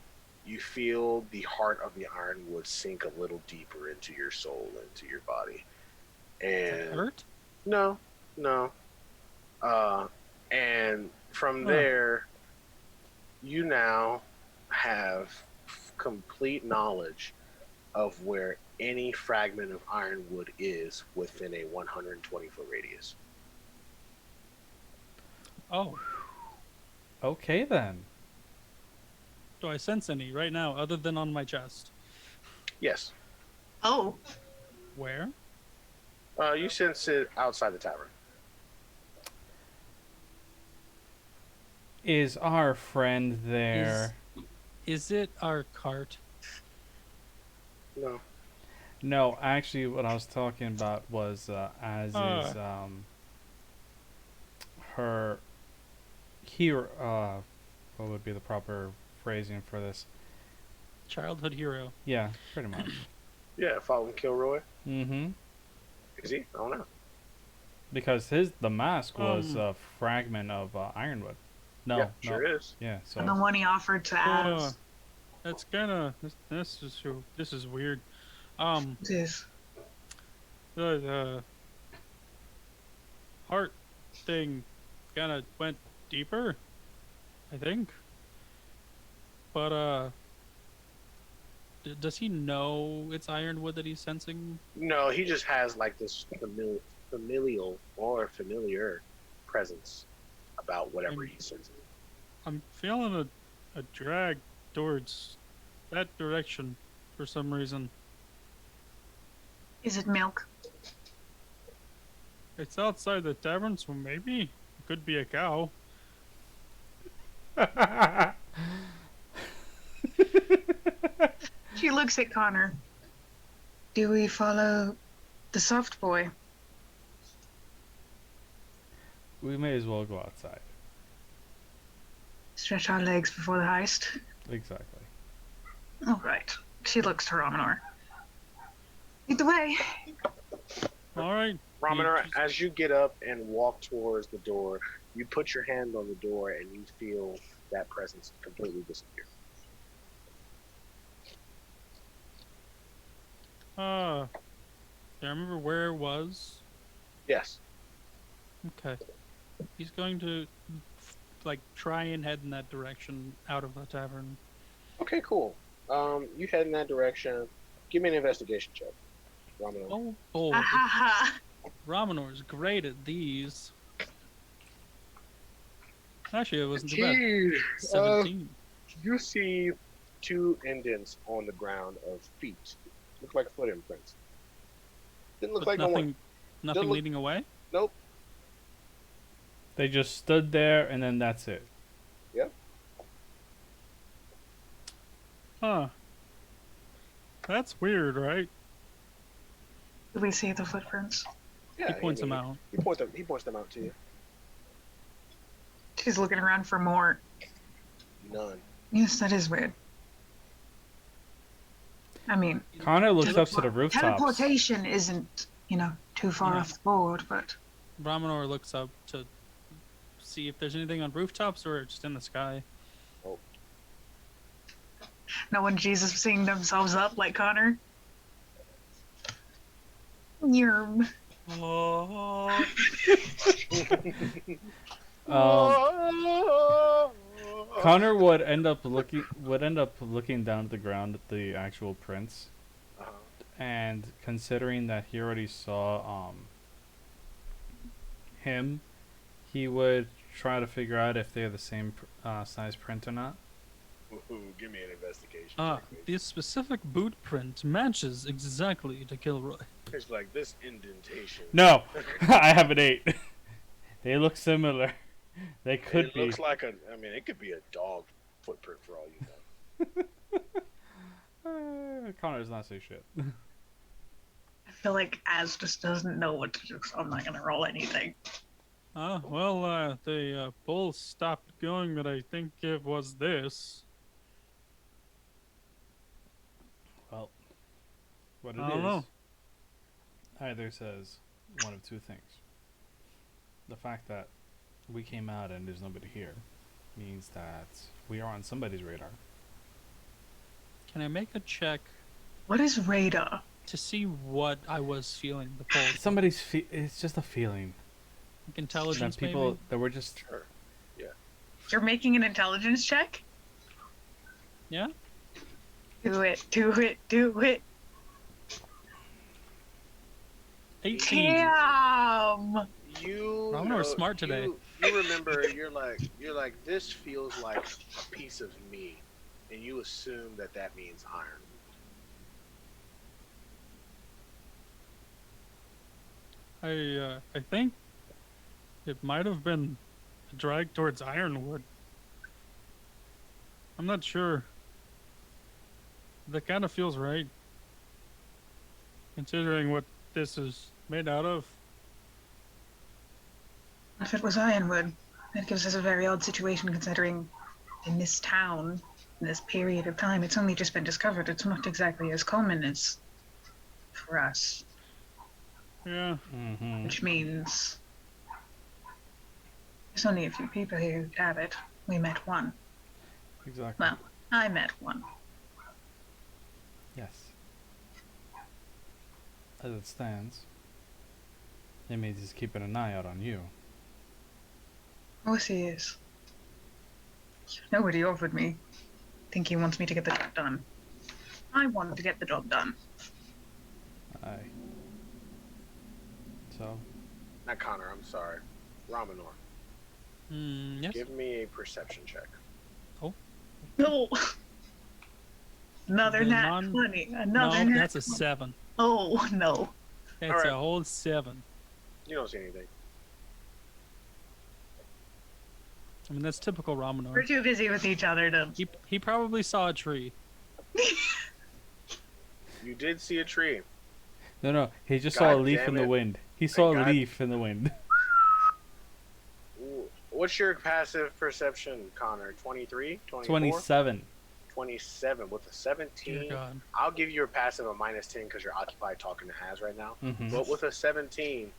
S2: feel the heart of the ironwood sink a little deeper into your soul, into your body.
S4: Does
S2: And
S4: that hurt?
S2: no. And from
S4: Huh.
S2: there, you now have complete knowledge of where any fragment of ironwood is within a 120-foot radius.
S4: Oh,
S1: Okay then.
S4: do I sense any right now other than on my chest?
S2: Yes.
S3: Oh,
S4: Where?
S2: You sense it outside the tavern.
S1: Is our friend there?
S4: Is it our cart?
S2: No.
S1: No, actually, what I was talking about was her hero. What would be the proper phrasing for this?
S4: Childhood hero.
S1: Yeah, pretty much.
S2: Yeah, Fallen Kilroy.
S1: Mm-hmm.
S2: Is he? I don't know.
S1: Because the mask was a fragment of ironwood. No,
S2: yeah,
S1: no.
S2: sure is.
S1: Yeah, so
S3: and the one he offered to Az.
S4: That's kind of this is weird.
S3: It is.
S4: The heart thing kind of went deeper, I think. But does he know it's ironwood that he's sensing?
S2: No, he just has like this familial or familiar presence about whatever
S4: And-
S2: he's sensing.
S4: I'm feeling a drag towards that direction for some reason.
S3: Is it milk?
S4: It's outside the tavern, so maybe it could be a cow.
S3: She looks at Connor. Do we follow the soft boy?
S1: We may as well go outside.
S3: Stretch our legs before the heist?
S1: Exactly.
S3: All right. She looks to Romanor. Lead the way.
S4: All right.
S2: Ramanar, as you get up and walk towards the door, you put your hand on the door and you feel that presence completely disappear.
S4: Do I remember where it was?
S2: Yes.
S4: Okay. He's going to, like, try and head in that direction out of the tavern.
S2: Okay, cool. You head in that direction. Give me an investigation check, Ramanar.
S4: Oh, boy.
S3: Ha ha ha.
S4: Ramanor's great at these. Actually, it wasn't too bad.
S2: Jeez.
S4: 17.
S2: You see two indents on the ground of feet. Look like foot imprints. Didn't look
S4: With
S2: like no
S4: nothing,
S2: one.
S4: nothing
S2: look-
S4: leading away?
S2: Nope.
S1: They just stood there and then that's it.
S4: Huh. That's weird, right?
S3: Do we see the footprints?
S2: Yeah,
S4: He points
S2: I
S4: them
S2: mean,
S4: out.
S2: He points them out to you.
S3: She's looking around for more.
S2: None.
S3: Yes, that is weird. I mean,
S1: Connor looks up to the rooftops.
S3: teleportation isn't, too far
S4: Yeah.
S3: off the board, but
S4: Ramanor looks up to see if there's anything on rooftops or just in the sky.
S3: no one Jesus seeing themselves up like Connor. Yerm.
S4: Oh.
S1: Connor would end up looking down at the ground at the actual prints,
S2: Uh-huh.
S1: and considering that he already saw him, he would try to figure out if they're the same size print or not.
S2: Ooh, give me an investigation.
S4: Ah,
S2: check, please.
S4: this specific boot print matches exactly to Kilroy.
S2: It's like this indentation.
S1: No, I have an 8. They look similar. They could
S2: It
S1: be.
S2: looks like it could be a dog footprint for all you know.
S1: Connor does not say shit.
S3: I feel like Az just doesn't know what to do, so I'm not gonna roll anything.
S4: The bull stopped going, but I think it was this.
S1: Well, what it
S4: I don't
S1: is
S4: know.
S1: either says one of two things. The fact that we came out and there's nobody here means that we are on somebody's radar.
S4: Can I make a check
S3: What is radar?
S4: to see what I was feeling? The pulse.
S1: It's just a feeling
S4: Like intelligence,
S1: that people
S4: maybe?
S1: that we're just.
S2: Sure.
S3: You're making an intelligence check?
S4: Yeah?
S3: Do it, do it, do it.
S4: 18.
S3: Damn!
S2: You.
S4: Ramanar was smart today.
S2: You remember? You're like this feels like a piece of me, and you assume that means iron.
S4: I think it might have been a drag towards Ironwood. I'm not sure. That kind of feels right. Considering what this is made out of.
S3: If it was Ironwood, that gives us a very odd situation considering in this town, in this period of time, it's only just been discovered. It's not exactly as common as for us,
S4: Yeah.
S1: Mm-hmm.
S3: which means there's only a few people here who have it. We met one.
S1: Exactly.
S3: Well, I met one.
S1: Yes. As it stands, it means he's keeping an eye out on you.
S3: Of course he is. Nobody offered me. Think he wants me to get the job done. I wanted to get the job done.
S1: Aye. So,
S2: Not Connor. I'm sorry. Ramanor.
S4: Yes.
S2: Give me a perception check.
S3: No. Another
S4: The
S3: nat
S4: non-
S3: 20.
S4: No,
S3: Another nat
S4: that's a 7.
S3: Oh, no.
S4: That's
S2: Alright.
S4: a whole 7.
S2: You don't see anything.
S4: I mean, that's typical
S3: We're
S4: Ramanor.
S3: too busy with each other to.
S4: He probably saw a tree.
S2: You did see a tree.
S1: No. He just saw a
S2: God
S1: leaf
S2: damn
S1: in the
S2: it.
S1: wind. He saw a
S2: God-
S1: leaf in the wind.
S2: Ooh. What's your passive perception, Connor? 23? 24?
S1: 27.
S2: 27 with a
S4: Dear
S2: 17.
S4: God.
S2: I'll give you a passive of -10 because you're occupied talking to Haz right now.
S1: Mm-hmm.
S2: But with a 17,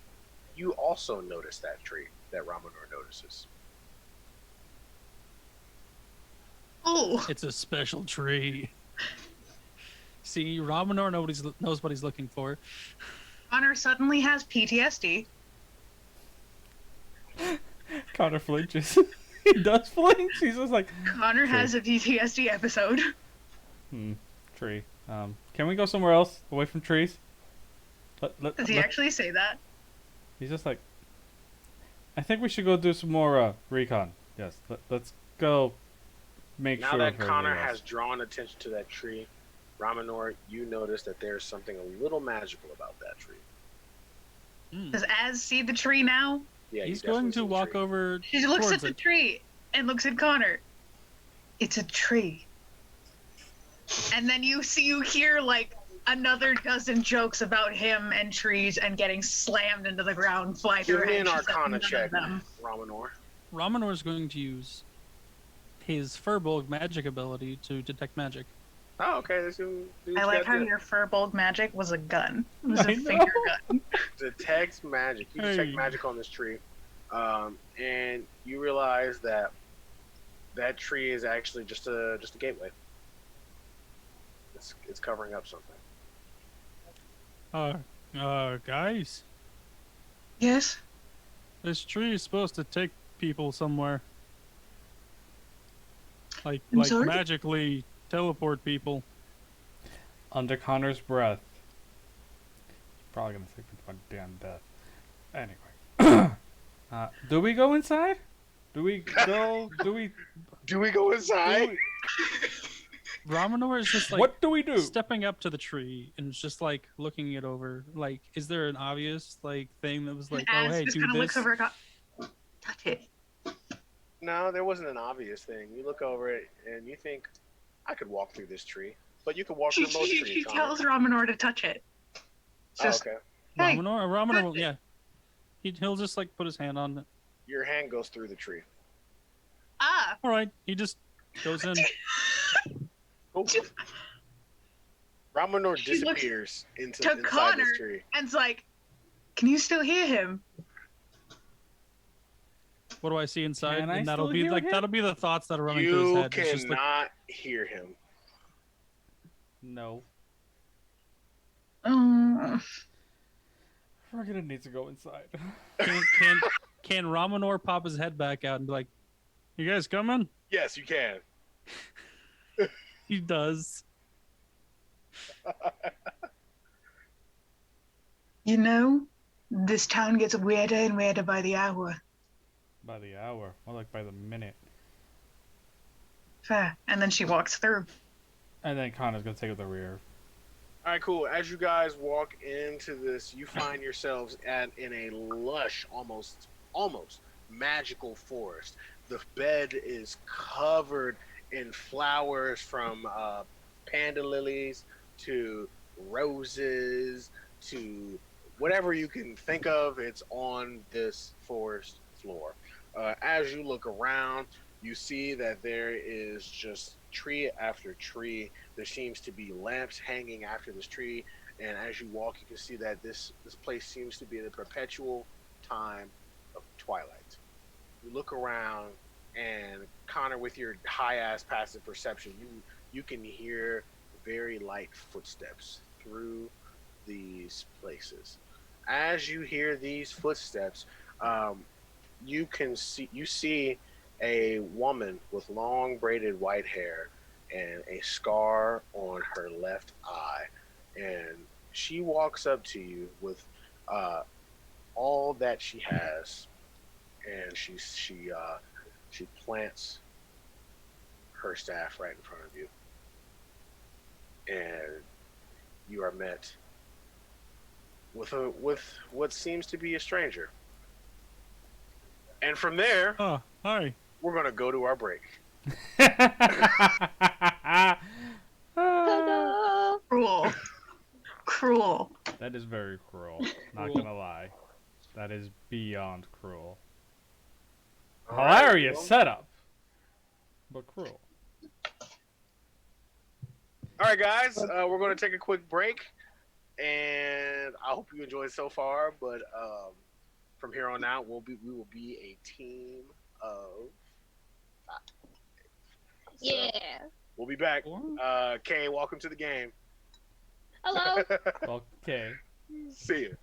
S2: you also notice that tree that Ramanor notices.
S3: Oh,
S4: It's a special tree. See, Ramanor knows what he's looking for.
S3: Connor suddenly has PTSD.
S1: Connor flinches. He does flinch. He's just like,
S3: Connor
S1: True.
S3: has a PTSD episode.
S1: tree. Can we go somewhere else away from trees?
S3: Does he actually say that?
S1: He's just like, I think we should go do some more recon. Yes, let's go make
S2: Now
S1: sure.
S2: that
S1: of
S2: Connor
S1: everything
S2: has
S1: else.
S2: drawn attention to that tree, Ramanor, you notice that there's something a little magical about that tree.
S3: Does Az see the tree now?
S2: Yeah, you
S4: He's
S2: definitely
S4: going
S2: see
S4: to
S2: the
S4: walk
S2: tree.
S4: over
S3: She looks
S4: towards
S3: at the
S4: it.
S3: tree and looks at Connor. It's a tree. And then you hear like another dozen jokes about him and trees and getting slammed into the ground, fly through
S2: Give me
S3: her
S2: an
S3: head. She said
S2: Arcana
S3: none of
S2: check,
S3: them.
S2: Ramanor.
S4: Ramanor is going to use his Furbolg magic ability to detect magic.
S2: Oh, okay. Let's do
S3: I like how your Furbolg magic was a gun. It was a finger gun.
S2: detect magic. You detect
S4: Hey.
S2: magic on this tree, and you realize that that tree is actually just a gateway. It's covering up something.
S4: Guys,
S3: Yes?
S4: this tree is supposed to take people somewhere. Like
S3: I'm sorry?
S4: magically teleport people.
S1: Under Connor's breath. He's probably gonna think we're damn death. Anyway, do we go inside? Do we go? Do we?
S2: Do we go inside?
S4: Ramanor is just like
S1: What do we do?
S4: stepping up to the tree and just like looking it over. Like, is there an obvious like thing that was like,
S3: And
S4: oh
S3: Az
S4: hey,
S3: just
S4: do
S3: kind of looks
S4: this?
S3: over at touch it.
S2: No, there wasn't an obvious thing. You look over it and you think, I could walk through this tree, but you could walk through most
S3: She
S2: trees. Connor.
S3: tells Ramanor to touch it. It's
S2: Oh,
S3: just,
S2: okay.
S3: hey,
S4: Ramanor,
S3: touch it.
S4: yeah. He'll just like put his hand on it.
S2: Your hand goes through the tree.
S3: ah,
S4: All right, he just goes in.
S2: Oh. Ramanor
S3: She looks
S2: disappears into
S3: to
S2: inside
S3: Connor.
S2: this tree.
S3: and's like, can you still hear him?
S4: What do I see inside?
S1: Can I
S4: And that'll
S1: still
S4: be
S1: hear
S4: like
S1: him?
S4: that'll be the thoughts that are running through his
S2: You
S4: head. It's just like,
S2: cannot hear him.
S1: No.
S3: Oh,
S1: We're gonna need to go inside.
S4: can Ramanor pop his head back out and be like, "You guys coming?"
S2: Yes, you can.
S4: He does.
S3: you know, this town gets weirder and weirder by the hour.
S1: By the hour, more like by the minute.
S3: Fair. And then she walks through.
S1: And then Connor's gonna take up the rear.
S2: All right, cool. As you guys walk into this, you find yourselves in a lush, almost magical forest. The bed is covered in flowers from panda lilies to roses to whatever you can think of. It's on this forest floor. As you look around, you see that there is just tree after tree. There seems to be lamps hanging after this tree, and as you walk, you can see that this place seems to be in a perpetual time of twilight. You look around, and Connor, with your high-ass passive perception, you can hear very light footsteps through these places. As you hear these footsteps, you see a woman with long braided white hair and a scar on her left eye, and she walks up to you with all that she has, and she plants her staff right in front of you, and you are met with what seems to be a stranger. And from there,
S4: Oh, hi.
S2: we're gonna go to our break.
S3: Cool. cruel.
S1: That is very cruel. Not
S4: Cruel.
S1: gonna lie. That is beyond cruel.
S2: All right,
S1: Hilarious
S2: well,
S1: setup, but cruel.
S2: all right, guys. We're going to take a quick break, and I hope you enjoyed so far. But from here on out, we will be a team of 5. So,
S5: Yeah.
S2: we'll be back.
S4: Or-
S2: Kay, welcome to the game.
S5: Hello.
S1: Okay.
S2: See you.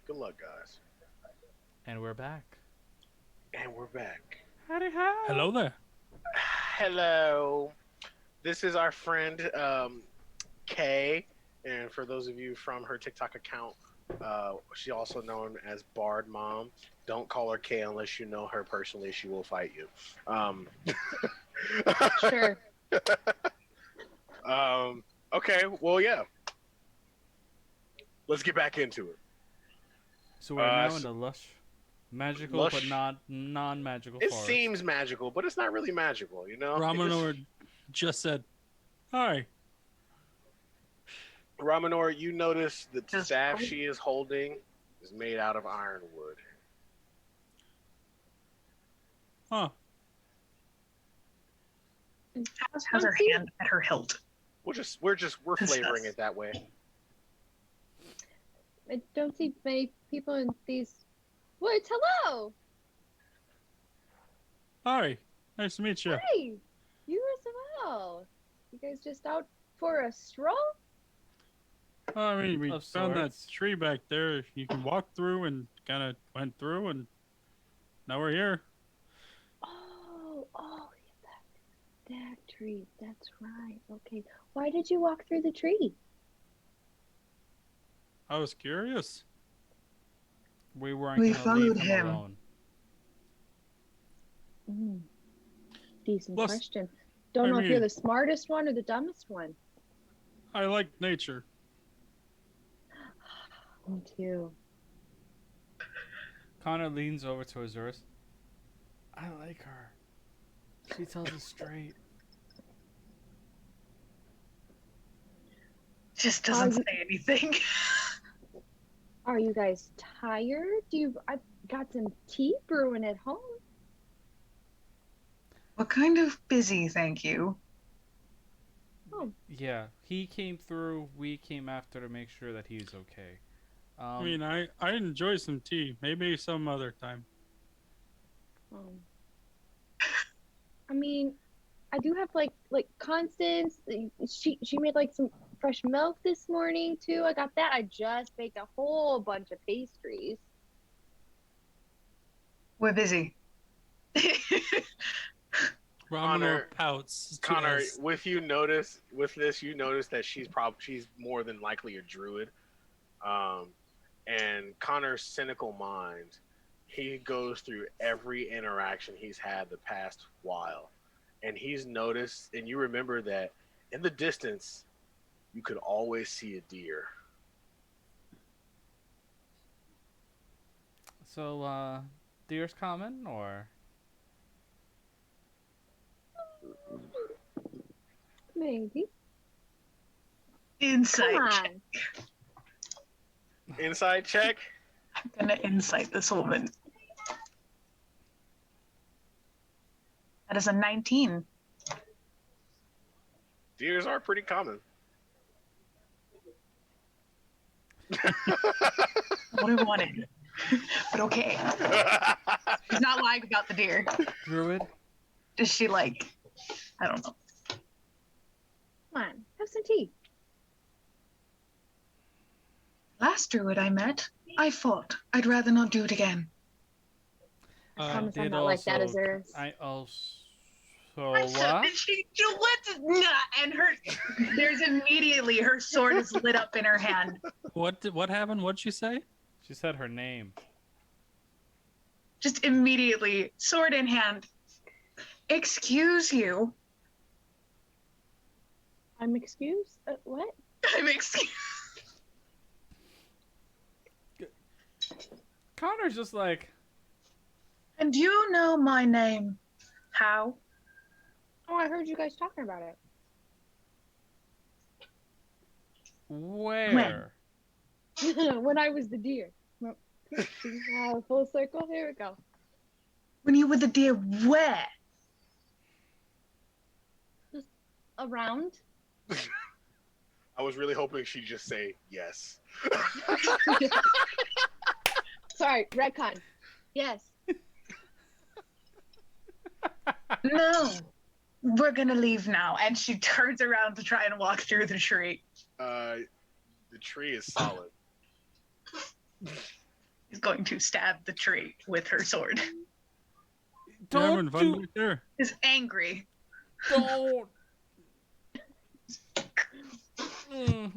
S2: Good luck, guys.
S1: And we're back.
S2: And we're back.
S1: Howdy how.
S4: Hello there.
S2: Hello. This is our friend Kay, and for those of you from her TikTok account, she's also known as Bard Mom. Don't call her Kay unless you know her personally. She will fight you.
S5: Sure.
S2: Okay. Well, yeah. Let's get back into it.
S1: So we're now in the lush, magical
S2: lush-
S1: but not non-magical
S2: It
S1: forest.
S2: seems magical, but it's not really magical, you know?
S4: Ramanor just said, "Hi."
S2: Ramanor, you notice the
S3: Just
S2: staff
S3: cold.
S2: she is holding is made out of ironwood.
S4: Huh.
S3: How's her hand at her hilt?
S2: We're
S3: Yes.
S2: flavoring it that way.
S5: I don't see many people in these woods. Hello.
S4: Hi. Nice to meet you.
S5: Hey. You as well. You guys just out for a stroll?
S4: I mean, we
S1: Of
S4: found that
S1: sorts.
S4: tree back there. You can walk through, and kind of went through, and now we're here.
S5: Oh, that tree. That's right. Okay. Why did you walk through the tree?
S4: I was curious.
S1: We weren't
S3: We
S1: gonna leave
S3: followed
S1: him
S3: him.
S1: alone.
S5: Decent
S4: Plus,
S5: question. Don't
S4: I
S5: know if you're
S4: mean-
S5: the smartest one or the dumbest one.
S4: I like nature.
S5: Me too.
S1: Connor leans over to Azuris. I like her. She tells us straight.
S3: Just doesn't
S5: you-
S3: say anything.
S5: Are you guys tired? I've got some tea brewing at home.
S3: What kind of busy, thank you?
S1: Yeah, he came through. We came after to make sure that he's okay.
S4: I mean, I enjoy some tea. Maybe some other time.
S5: I mean, I do have like Constance. She made like some fresh milk this morning too. I got that. I just baked a whole bunch of pastries.
S3: We're busy.
S4: Ramanor pouts.
S2: Connor,
S4: Yes.
S2: with this, you notice that she's more than likely a druid. And Connor's cynical mind, he goes through every interaction he's had the past while, and he's noticed, and you remember that in the distance, you could always see a deer.
S1: So, deer's common, or
S5: Maybe.
S3: Insight.
S5: Come
S3: check.
S5: on.
S2: Inside check.
S3: I'm gonna insight this woman. That is a 19.
S2: Deers are pretty common.
S3: What I wanted. But okay. She's not lying about the deer.
S1: druid?
S3: Does she like? I don't know.
S5: Come on. Have some tea.
S3: Last druid I met, I fought. I'd rather not do it again.
S5: Promise I'm
S1: did
S5: not like that,
S1: also-
S5: Azuris.
S1: I also
S3: I said,
S1: what?
S3: did she? And there's immediately her sword is lit up in her hand.
S4: What happened? What'd she say?
S1: She said her name.
S3: Just immediately, sword in hand. Excuse you.
S5: I'm excused? What?
S3: I'm excused.
S1: Connor's just like,
S3: And you know my name. How?
S5: Oh, I heard you guys talking about it.
S1: where?
S5: When I was the deer. Full circle. Here we go.
S3: When you were the deer, where?
S5: Around.
S2: I was really hoping she'd just say yes.
S5: Sorry, retcon. Yes.
S3: No. We're gonna leave now. And she turns around to try and walk through the tree.
S2: The tree is solid.
S3: is going to stab the tree with her sword.
S4: You're having
S1: Don't
S4: fun
S1: do.
S4: back there.
S3: Is angry.
S1: Don't.
S2: The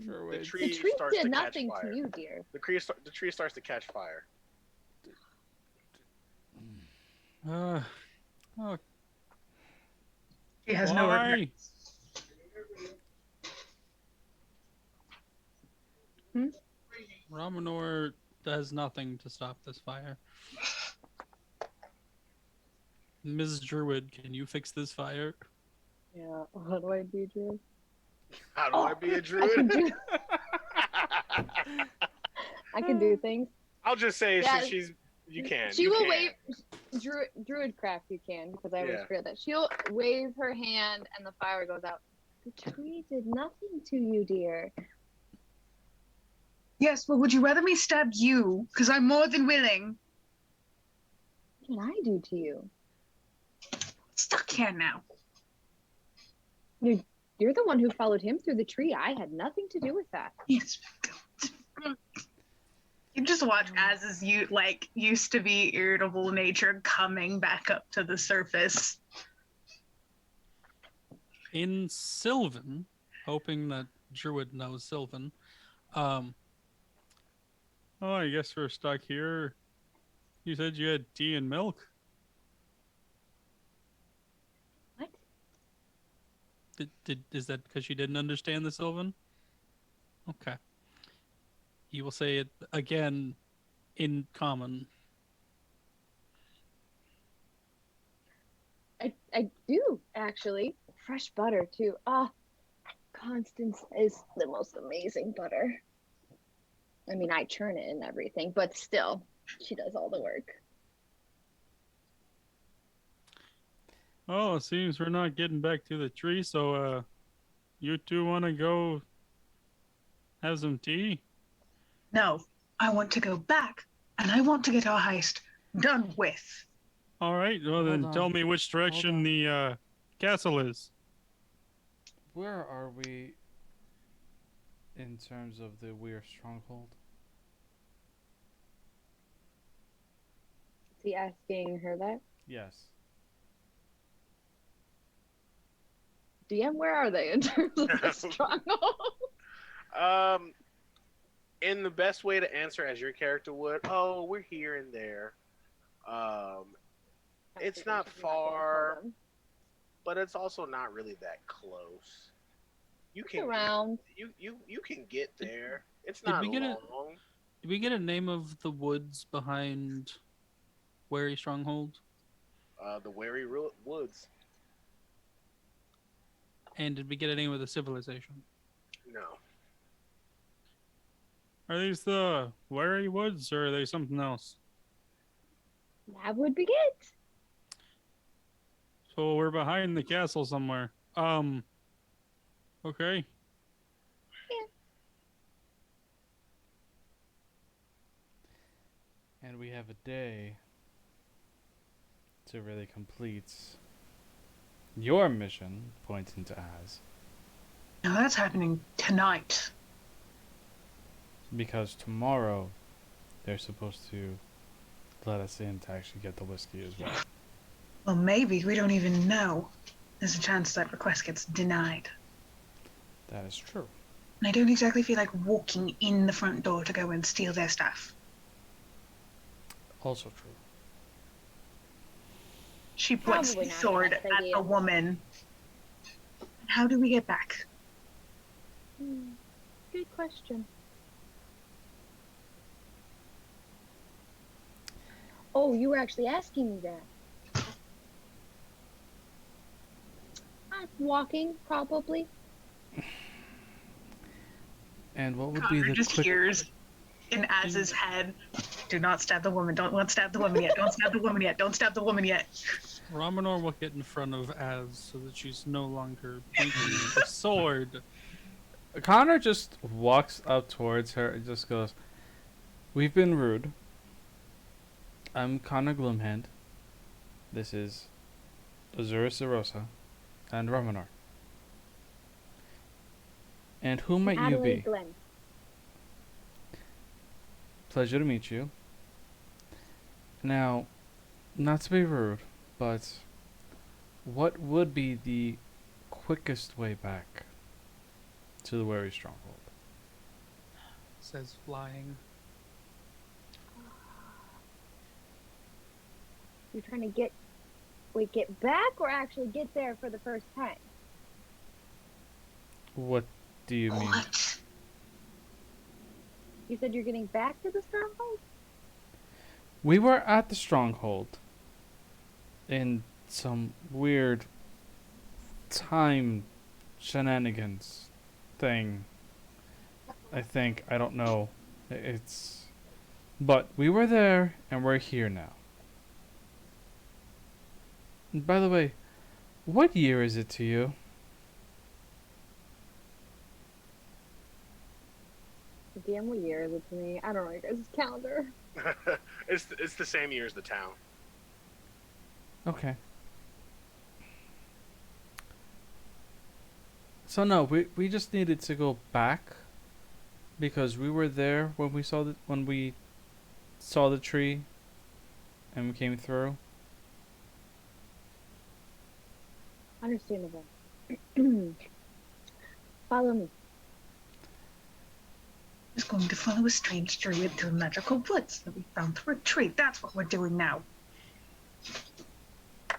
S1: Druid.
S2: tree
S5: The tree
S2: starts
S5: did
S2: to catch
S5: nothing
S2: fire.
S5: to you, dear.
S2: The tree starts to catch fire.
S4: Oh,
S3: She has no
S4: why?
S3: regrets.
S4: Ramanor does nothing to stop this fire. Ms. Druid, can you fix this fire?
S5: Yeah. How do I do, Drew?
S2: How do I be a
S5: I can
S2: druid?
S5: do. I can do things.
S2: I'll just say
S5: Yeah.
S2: she's. You can.
S5: She
S2: you
S5: will
S2: can.
S5: wave. Druidcraft, you can, because I always
S2: Yeah.
S5: forget that. She'll wave her hand and the fire goes out. The tree did nothing to you, dear.
S3: Yes, but would you rather me stab you? Because I'm more than willing.
S5: What did I do to you?
S3: Stuck here now.
S5: You're the one who followed him through the tree. I had nothing to do with that.
S3: Yes. You just watch Az's used to be irritable nature coming back up to the surface.
S4: In Sylvan, hoping that Druid knows Sylvan, oh, I guess we're stuck here. You said you had tea and milk.
S5: What?
S4: Is that because you didn't understand the Sylvan? Okay. You will say it again in common.
S5: I do, actually. Fresh butter, too. Ah, Constance is the most amazing butter. I mean, I churn it and everything, but still, she does all the work.
S4: Oh, it seems we're not getting back to the tree, so you two want to go have some tea?
S3: No, I want to go back, and I want to get our heist done with.
S4: All right, well then
S1: Hold
S4: tell
S1: on.
S4: me which direction
S1: on.
S4: the castle is.
S1: Where are we in terms of the Weir stronghold?
S5: Is he asking her that?
S1: Yes.
S5: DM, where are they in terms of the stronghold?
S2: In the best way to answer as your character would, oh, we're here and there. It's not far, but it's also not really that close. You
S5: It's
S2: can
S5: around.
S2: you can get there. It's
S4: Did
S2: not
S4: we get a-
S2: long.
S4: Did we get a name of the woods behind Wary Stronghold?
S2: The Wary Woods.
S4: And did we get a name of the civilization?
S2: No.
S4: Are these the Wary Woods, or are they something else?
S5: That would be it.
S4: So we're behind the castle somewhere. Okay.
S1: And we have a day to really complete your mission, pointing to Az.
S3: Now that's happening tonight.
S1: Because tomorrow they're supposed to let us in to actually get the whiskey as well.
S3: Well, maybe we don't even know. There's a chance that request gets denied.
S1: That is true.
S3: And I don't exactly feel like walking in the front door to go and steal their stuff.
S1: Also true.
S3: She points
S5: Probably
S3: the
S5: not
S3: sword
S5: the best
S3: at
S5: idea.
S3: the woman. How do we get back?
S5: Good question. Oh, you were actually asking me that. Walking, probably.
S1: And what would be
S3: Connor
S1: the
S3: just
S1: quick...
S3: hears in Az's head, do not stab the woman, don't stab the woman yet, don't stab the woman yet, don't stab the woman yet.
S4: Ramanor will get in front of Az so that she's no longer pointing the sword.
S1: Connor just walks up towards her and just goes, "We've been rude. I'm Connor Gloomhand. This is Azura Sarosa and Ramanor. And who might you
S5: Adelaide
S1: be?"
S5: Glen.
S1: Pleasure to meet you. Now, not to be rude, but what would be the quickest way back to the Wary Stronghold?
S4: Says flying.
S5: You're trying to get back or actually get there for the first time?
S1: What do you mean?
S3: What?
S5: You said you're getting back to the stronghold?
S1: We were at the Stronghold in some weird time shenanigans thing. I think. I don't know. It's. But we were there and we're here now. And by the way, what year is it to you?
S5: Damn, what year is it to me? I don't know your guys' calendar.
S2: It's the same year as the town.
S1: Okay. So no, we just needed to go back because we were there when we saw the tree and we came through.
S5: Understandable. Follow me.
S3: Just going to follow a strange druid through magical woods that we found through a tree. That's what we're doing now.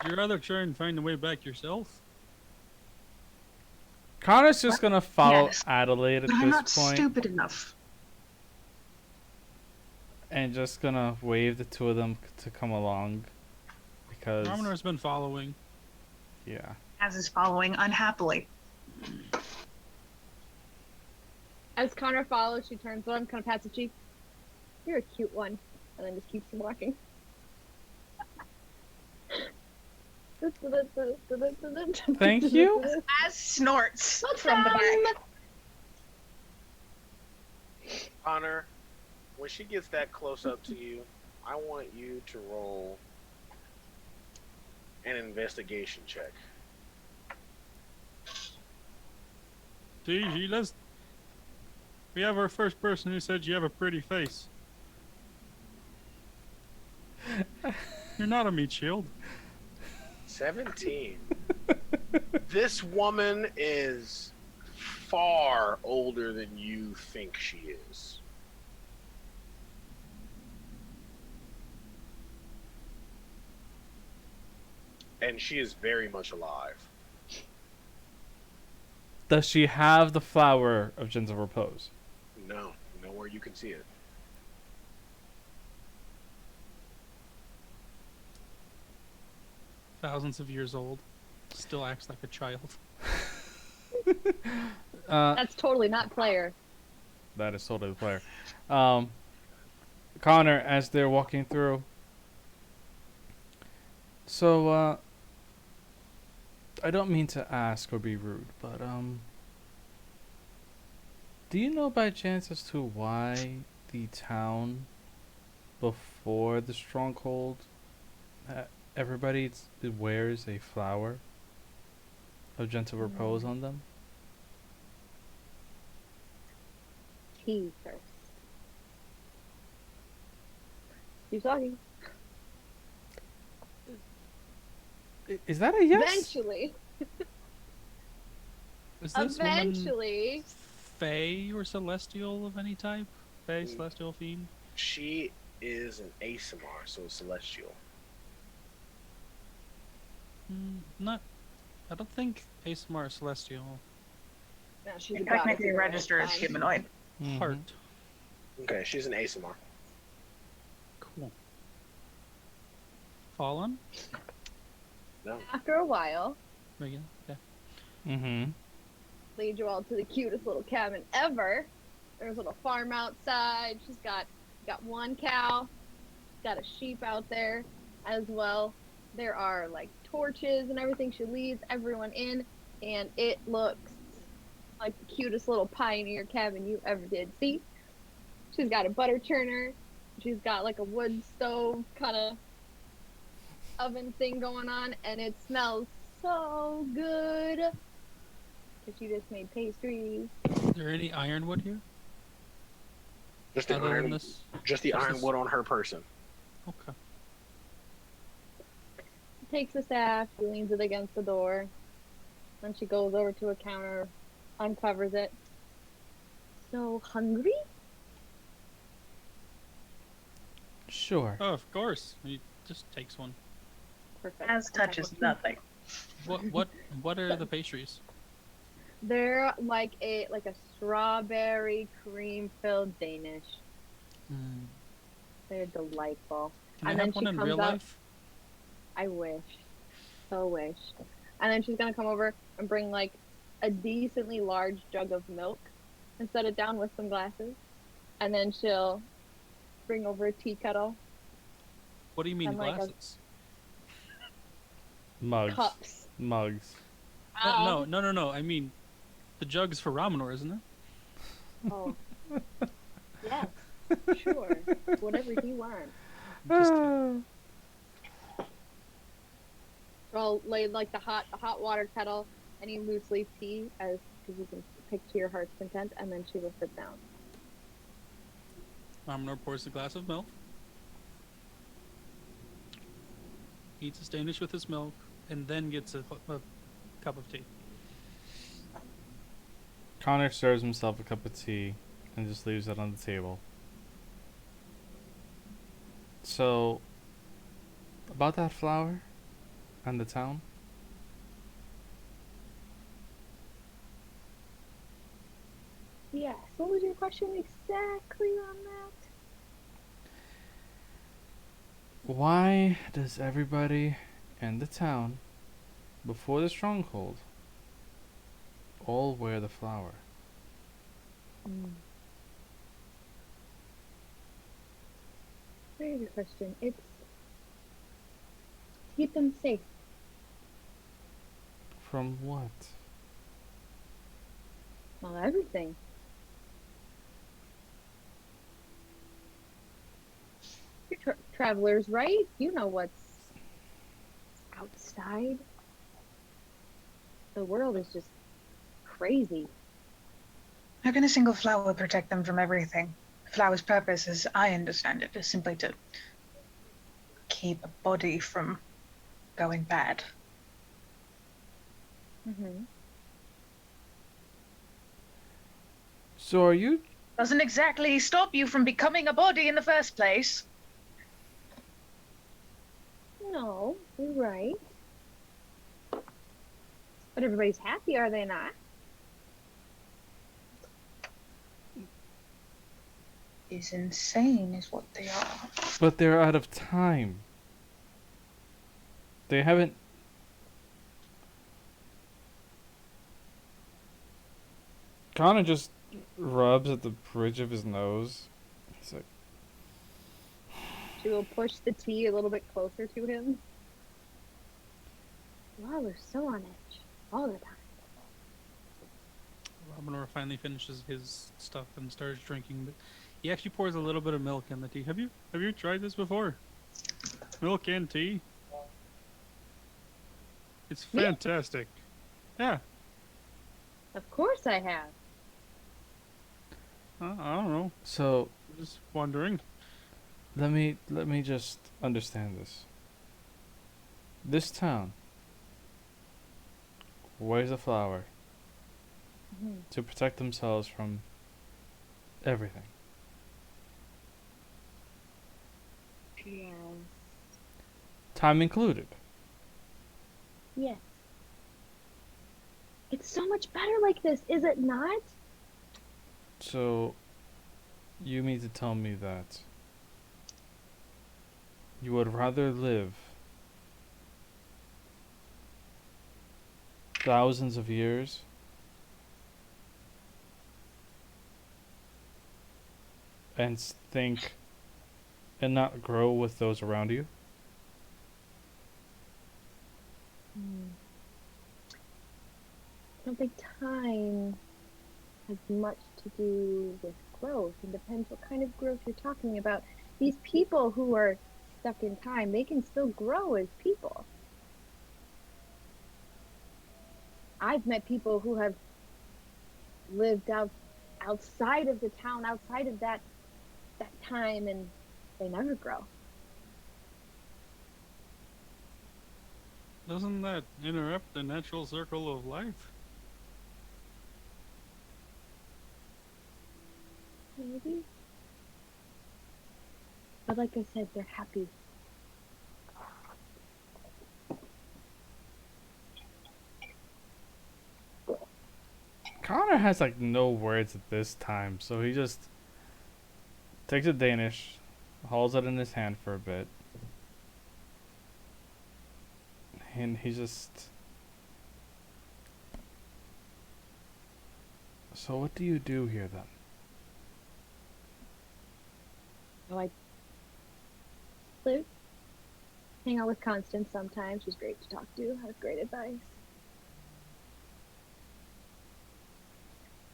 S4: You'd rather try and find a way back yourself?
S1: Connor's just gonna follow
S3: Yes.
S1: Adelaide at
S3: But I'm not
S1: this point
S3: stupid enough.
S1: and just gonna wave the two of them to come along because
S4: Romanor's been following.
S1: yeah.
S3: As is following unhappily.
S5: As Connor follows, she turns to him, kind of pats the cheek. You're a cute one. And then just keeps walking.
S1: Thank you.
S3: As snorts from the back.
S2: Connor, when she gets that close up to you, I want you to roll an investigation check.
S4: See, we have our first person who said you have a pretty face. You're not a meat shield.
S2: 17. This woman is far older than you think she is. And she is very much alive.
S1: Does she have the flower of gentle repose?
S2: No, nowhere you can see it.
S4: Thousands of years old. Still acts like a child.
S5: That's totally not player.
S1: That is totally the player. Connor, as they're walking through. So, I don't mean to ask or be rude, but, do you know by chance as to why the town before the stronghold, everybody wears a flower of gentle repose on them?
S5: Tea first. Keep talking.
S1: Is that a yes?
S5: Eventually.
S4: Is this woman
S5: Eventually.
S4: Fae or celestial of any type? Fae, celestial, fiend?
S2: She is an ASMR, so celestial.
S4: Not. I don't think ASMR is celestial.
S5: No, she's a
S3: It
S5: goddess.
S3: technically registered as humanoid.
S1: Mhm.
S4: Heart.
S2: Okay, she's an ASMR.
S4: Cool. Fallen?
S2: No.
S5: After a while,
S4: Megan? Yeah.
S1: Mhm.
S5: lead you all to the cutest little cabin ever. There's a little farm outside. She's got one cow, got a sheep out there as well. There are like torches and everything. She leads everyone in, and it looks like the cutest little pioneer cabin you ever did see. She's got a butter churner. She's got like a wood stove kind of oven thing going on, and it smells so good. Cause she just made pastries.
S4: Is there any ironwood here?
S2: Just the
S4: Other than
S2: iron,
S4: this,
S2: just the
S4: just this-
S2: ironwood on her person.
S4: okay.
S5: She takes the staff, she leans it against the door. Then she goes over to a counter, uncovers it. So hungry?
S1: Sure.
S4: Oh, of course. He just takes one.
S5: Perfect.
S3: As
S5: Okay.
S3: touches nothing.
S4: What are the pastries?
S5: They're like a strawberry cream filled Danish.
S4: Mm.
S5: They're delightful.
S4: Can I
S5: And then
S4: have one
S5: she
S4: in
S5: comes
S4: real
S5: up-
S4: life?
S5: I wish. So wish. And then she's gonna come over and bring like a decently large jug of milk and set it down with some glasses. And then she'll bring over a tea kettle,
S4: What do you mean
S5: and like a-
S4: glasses?
S1: Mugs.
S5: cups.
S1: Mugs.
S4: No. I mean, the jug's for Ramanor, isn't it?
S5: Oh. Yes. Sure. Whatever he wants.
S4: Just kidding.
S5: I'll lay like the hot water kettle, any loose leaf tea, as because you can pick to your heart's content, and then she will sit down.
S4: Ramanor pours a glass of milk, eats his Danish with his milk, and then gets a cup of tea.
S1: Connor serves himself a cup of tea and just leaves it on the table. So, about that flower and the town.
S5: Yes. What was your question exactly on that?
S1: Why does everybody in the town, before the stronghold, all wear the flower?
S5: Very good question. It's to keep them safe.
S1: From what?
S5: Well, everything. You're travelers, right? You know what's outside. The world is just crazy.
S3: How can a single flower protect them from everything? A flower's purpose, as I understand it, is simply to keep a body from going bad.
S5: Mm-hmm.
S1: So are you
S3: Doesn't exactly stop you from becoming a body in the first place.
S5: No, you're right. But everybody's happy, are they not?
S3: Is insane, is what they are.
S1: but they're out of time. They haven't Connor just rubs at the bridge of his nose. He's like,
S5: She will push the tea a little bit closer to him. Wow, we're so on edge all the time.
S4: Ramanor finally finishes his stuff and starts drinking, but he actually pours a little bit of milk in the tea. Have you tried this before? Milk and tea? It's
S5: Me?
S4: fantastic. Yeah.
S5: Of course I have.
S4: I don't know.
S1: so
S4: Just wondering.
S1: let me just understand this. This town wears a flower
S5: Mhm.
S1: to protect themselves from everything.
S5: Yes.
S1: Time included.
S5: Yes. It's so much better like this, is it not?
S1: So, you mean to tell me that you would rather live thousands of years and think and not grow with those around you?
S5: I don't think time has much to do with growth, and depends what kind of growth you're talking about. These people who are stuck in time, they can still grow as people. I've met people who have lived outside of the town, outside of that that time and they never grow.
S4: Doesn't that interrupt the natural circle of life?
S5: Maybe. But like I said, they're happy.
S1: Connor has like no words at this time, so he just takes a Danish, holds it in his hand for a bit, and he just. So what do you do here then?
S5: So I live, hang out with Constance sometimes. She's great to talk to, has great advice.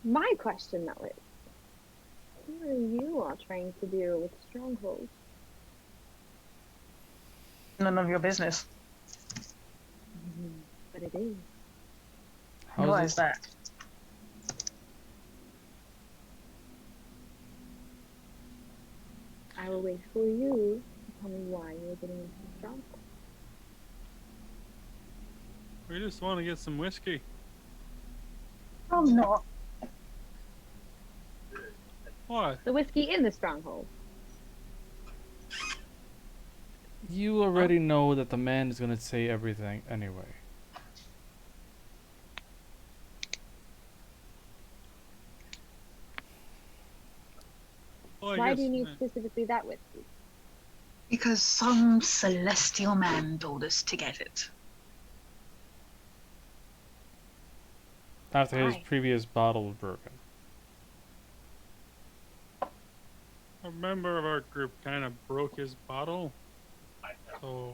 S5: My question though is, what are you all trying to do with Stronghold?
S3: None of your business.
S5: But it is.
S3: Why is that?
S5: I will wait for you to tell me why you're getting into Stronghold.
S4: We just want to get some whiskey.
S3: Oh no.
S4: What?
S5: The whiskey in the Stronghold.
S1: You already know that the man is gonna say everything anyway.
S4: Well, I
S5: Why
S4: guess,
S5: do you need specifically that whiskey?
S3: Because some celestial man told us to get it.
S1: After his
S5: Why?
S1: previous bottle was broken.
S4: a member of our group kind of broke his bottle, so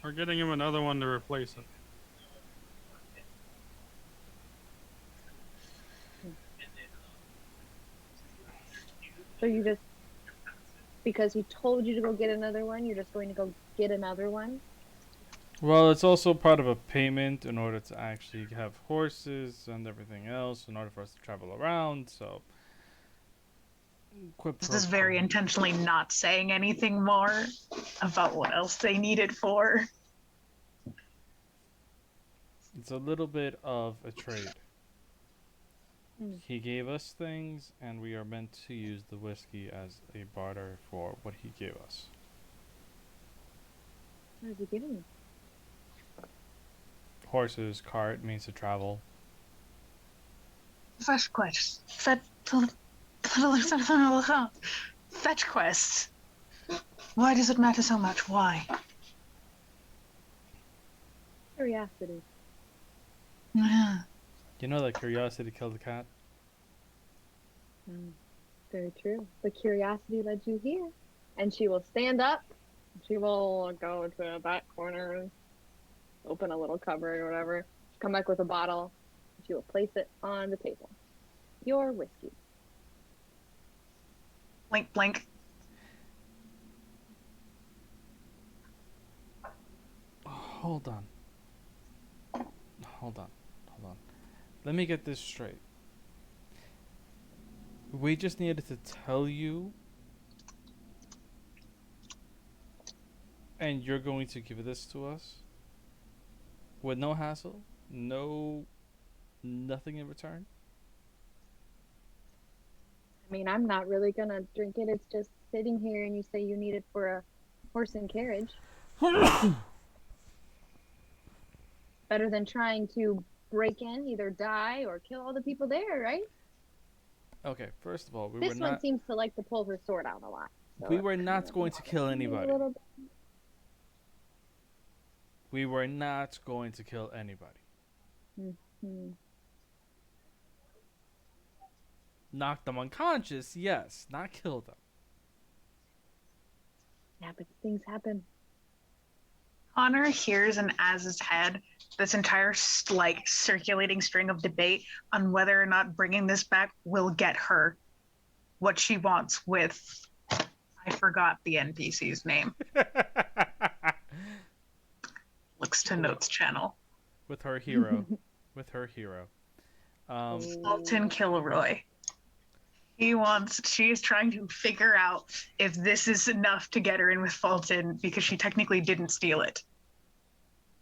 S4: we're getting him another one to replace it.
S5: So you just, because he told you to go get another one, you're just going to go get another one?
S1: Well, it's also part of a payment in order to actually have horses and everything else in order for us to travel around, so...
S3: This is very intentionally not saying anything more about what else they need it for.
S1: It's a little bit of a trade.
S5: Hmm.
S1: He gave us things, and we are meant to use the whiskey as a barter for what he gave us.
S5: What is he giving you?
S1: Horses, cart, means to travel.
S3: Fetch quest. Fetch quest. Why does it matter so much? Why?
S5: Curiosity.
S3: Yeah.
S1: You know that curiosity killed the cat?
S5: Very true. The curiosity led you here. And she will stand up. She will go to a back corner and open a little cupboard or whatever. Come back with a bottle. She will place it on the table. Your whiskey.
S3: Blink, blink.
S1: Hold on. Hold on. Hold on. Let me get this straight. We just needed to tell you, and you're going to give this to us with no hassle, nothing in return.
S5: I mean, I'm not really gonna drink it. It's just sitting here and you say you need it for a horse and carriage. Better than trying to break in, either die or kill all the people there, right?
S1: Okay, first of all, we
S5: This
S1: were
S5: one
S1: not
S5: seems to like to pull her sword out a lot. So
S1: we were not going to kill
S5: maybe a
S1: anybody.
S5: little bit.
S1: We were not going to kill anybody.
S5: Hmm.
S1: Knock them unconscious, yes, not kill them.
S5: Yeah, but things happen.
S3: Connor hears in Az's head this entire circulating string of debate on whether or not bringing this back will get her what she wants with, I forgot the NPC's name. Looks to notes channel.
S1: With her hero. With her hero.
S3: Alton Kilroy. She's trying to figure out if this is enough to get her in with Fulton because she technically didn't steal it.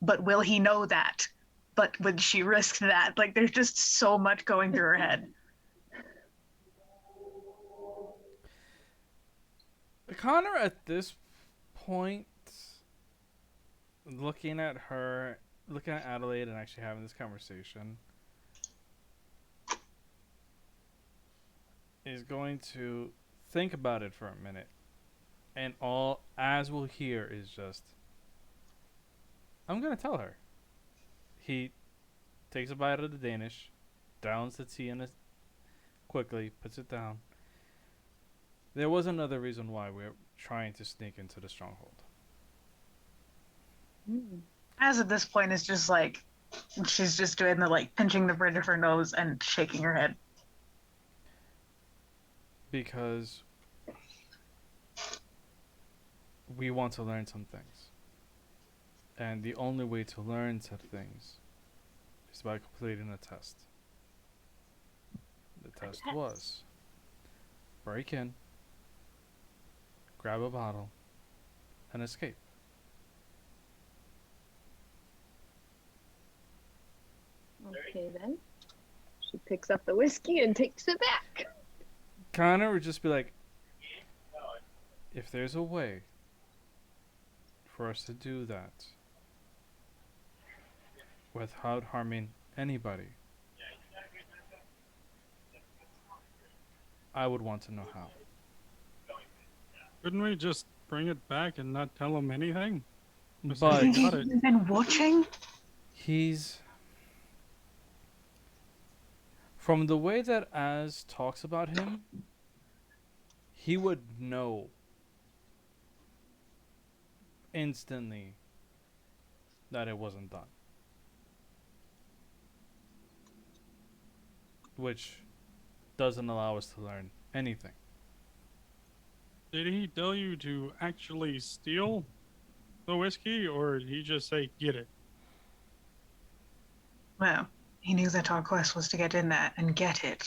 S3: But will he know that? But would she risk that? Like, there's just so much going through her head.
S1: Connor, at this point, looking at Adelaide and actually having this conversation, is going to think about it for a minute. And all as we'll hear is just, I'm going to tell her. He takes a bite of the Danish, downs the tea in it quickly, puts it down. There was another reason why we're trying to sneak into the stronghold.
S3: As at this point, it's just like, she's just doing the, like, pinching the bridge of her nose and shaking her head.
S1: Because we want to learn some things. And the only way to learn said things is by completing a test. The test was break in, grab a bottle, and escape.
S5: Okay, then. She picks up the whiskey and takes it back.
S1: Connor would just be like, if there's a way for us to do that without harming anybody, I would want to know how.
S4: Couldn't we just bring it back and not tell him anything?
S1: But
S3: Think
S4: got it.
S3: he's been watching?
S1: he's... From the way that Az talks about him, he would know instantly that it wasn't done. Which doesn't allow us to learn anything.
S4: Did he tell you to actually steal the whiskey, or did he just say, get it?
S3: Well, he knew that our quest was to get in there and get it.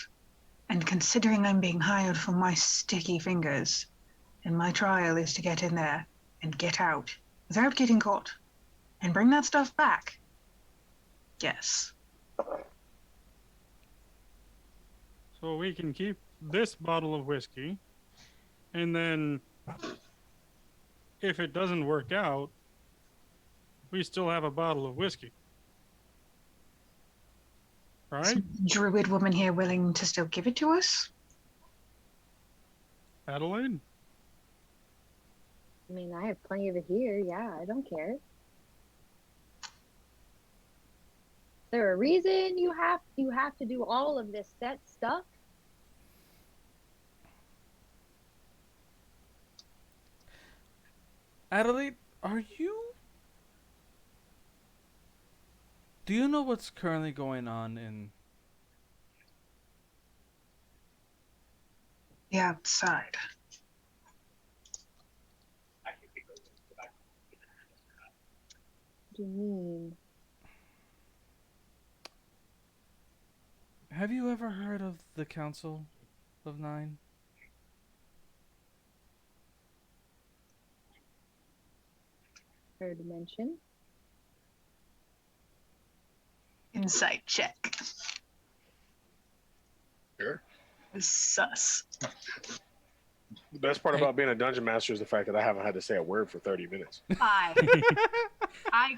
S3: And considering I'm being hired for my sticky fingers, and my trial is to get in there and get out without getting caught and bring that stuff back, yes.
S4: So we can keep this bottle of whiskey, and then if it doesn't work out, we still have a bottle of whiskey. Right?
S3: Is Druid woman here willing to still give it to us?
S4: Adelaide?
S5: I mean, I have plenty of it here. Yeah, I don't care. Is there a reason you have to do all of this set stuff?
S1: Adelaide, do you know what's currently going on in
S3: The outside.
S5: What do you mean?
S1: Have you ever heard of the Council of Nine?
S5: Heard mention?
S3: Insight check.
S2: Sure.
S3: Sus.
S2: The best part about being a dungeon master is the fact that I haven't had to say a word for 30 minutes.
S3: I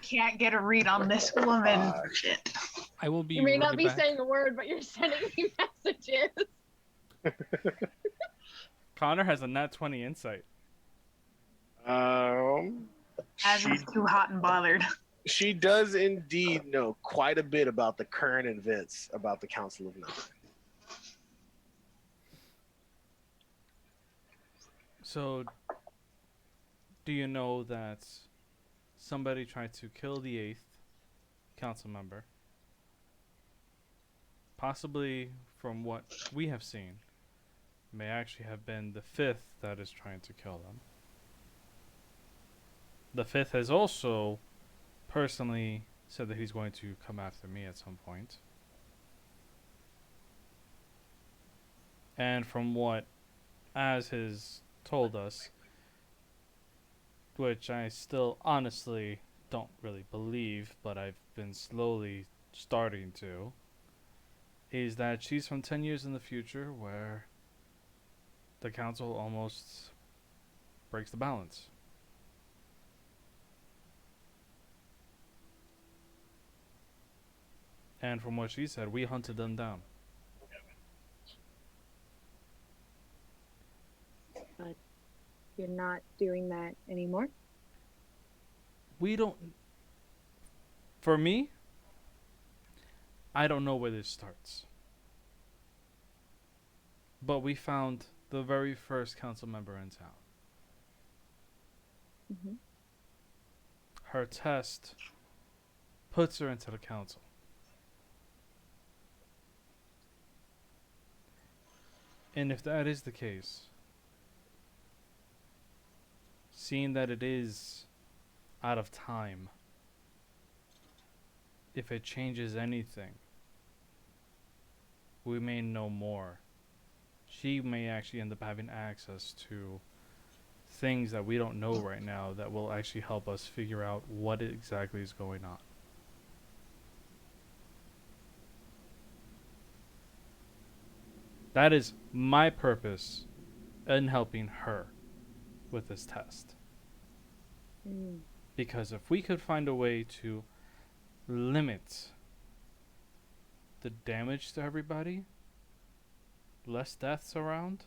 S3: can't get a read on this woman. Shit.
S6: I will be.
S5: You may not
S6: right
S5: be
S6: back.
S5: saying a word, but you're sending me messages.
S1: Connor has a nat 20 insight.
S3: As
S2: She,
S3: is too hot and bothered.
S2: she does indeed know quite a bit about the current events about the Council of Nine.
S1: So, do you know that somebody tried to kill the 8th council member? Possibly, from what we have seen, may actually have been the 5th that is trying to kill them. The 5th has also personally said that he's going to come after me at some point. And from what Az has told us, which I still honestly don't really believe, but I've been slowly starting to, is that she's from 10 years in the future where the council almost breaks the balance. And from what she said, we hunted them down.
S5: But you're not doing that anymore.
S1: We don't. For me, I don't know where this starts. But we found the very first council member in town.
S5: Mm-hmm.
S1: Her test puts her into the council. And if that is the case, seeing that it is out of time, if it changes anything, we may know more. She may actually end up having access to things that we don't know right now that will actually help us figure out what exactly is going on. That is my purpose in helping her with this test.
S5: Mm.
S1: Because if we could find a way to limit the damage to everybody, less deaths around,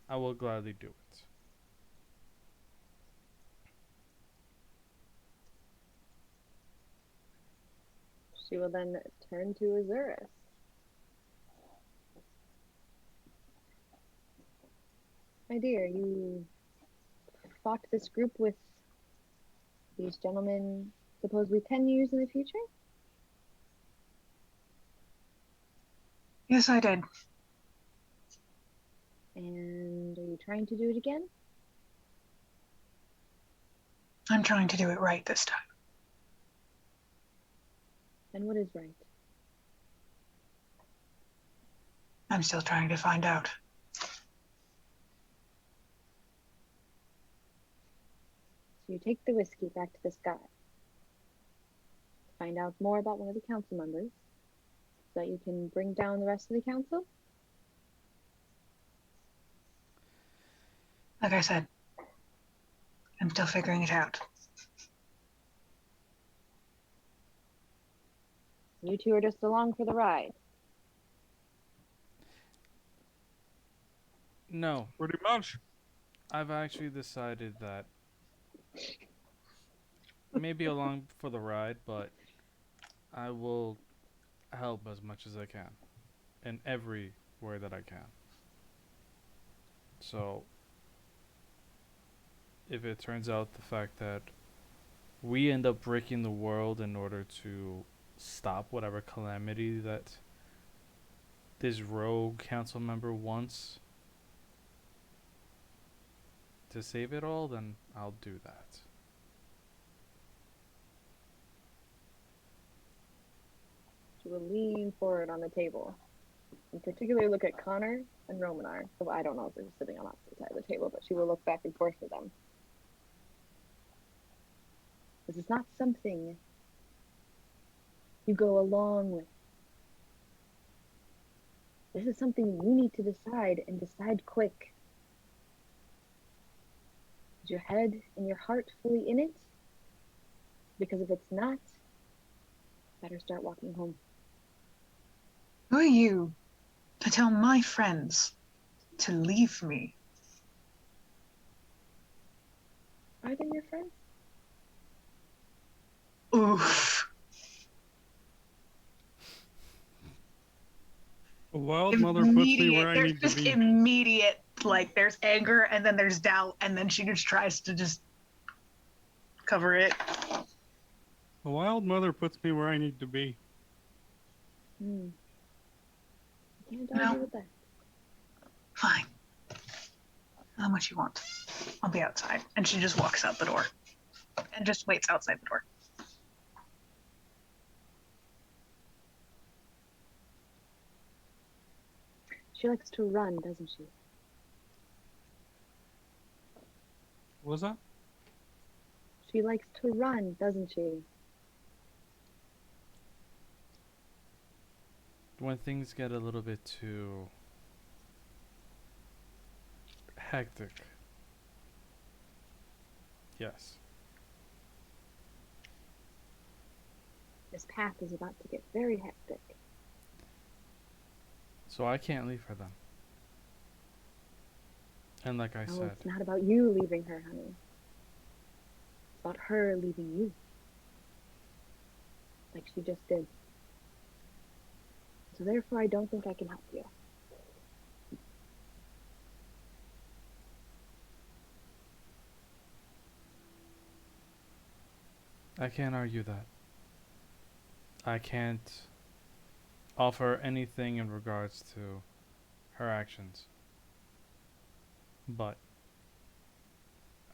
S1: I will gladly do it.
S5: She will then turn to Azurus. My dear, you fought this group with these gentlemen supposedly 10 years in the future?
S3: Yes, I did.
S5: And are you trying to do it again?
S3: I'm trying to do it right this time.
S5: And what is right?
S3: I'm still trying to find out.
S5: So you take the whiskey back to this guy. Find out more about one of the council members so that you can bring down the rest of the council?
S3: Like I said, I'm still figuring it out.
S5: You two are just along for the ride.
S1: No,
S4: Pretty much.
S1: I've actually decided that maybe along for the ride, but I will help as much as I can in every way that I can. So, if it turns out the fact that we end up breaking the world in order to stop whatever calamity that this rogue council member wants to save it all, then I'll do that.
S5: She will lean forward on the table and particularly look at Connor and Romanar. So I don't know if they're sitting on opposite side of the table, but she will look back and forth with them. This is not something you go along with. This is something you need to decide, and decide quick. Is your head and your heart fully in it? Because if it's not, better start walking home.
S3: Who are you to tell my friends to leave me?
S5: Are they your friends?
S3: Oof.
S4: A wild mother puts me where I
S3: There's
S4: need to
S3: just
S4: be.
S3: immediate, like, there's anger, and then there's doubt, and then she just tries to just cover it.
S4: A wild mother puts me where I need to be.
S5: Can't
S3: No.
S5: argue with that.
S3: Fine. How much you want? I'll be outside. And she just walks out the door. And just waits outside the door.
S5: She likes to run, doesn't she?
S4: What was that?
S5: She likes to run, doesn't she?
S1: When things get a little bit too hectic. Yes.
S5: This path is about to get very hectic.
S1: So I can't leave her then. And like I
S5: No,
S1: said,
S5: it's not about you leaving her, honey. It's about her leaving you. Like she just did. So therefore, I don't think I can help you.
S1: I can't argue that. I can't offer anything in regards to her actions. But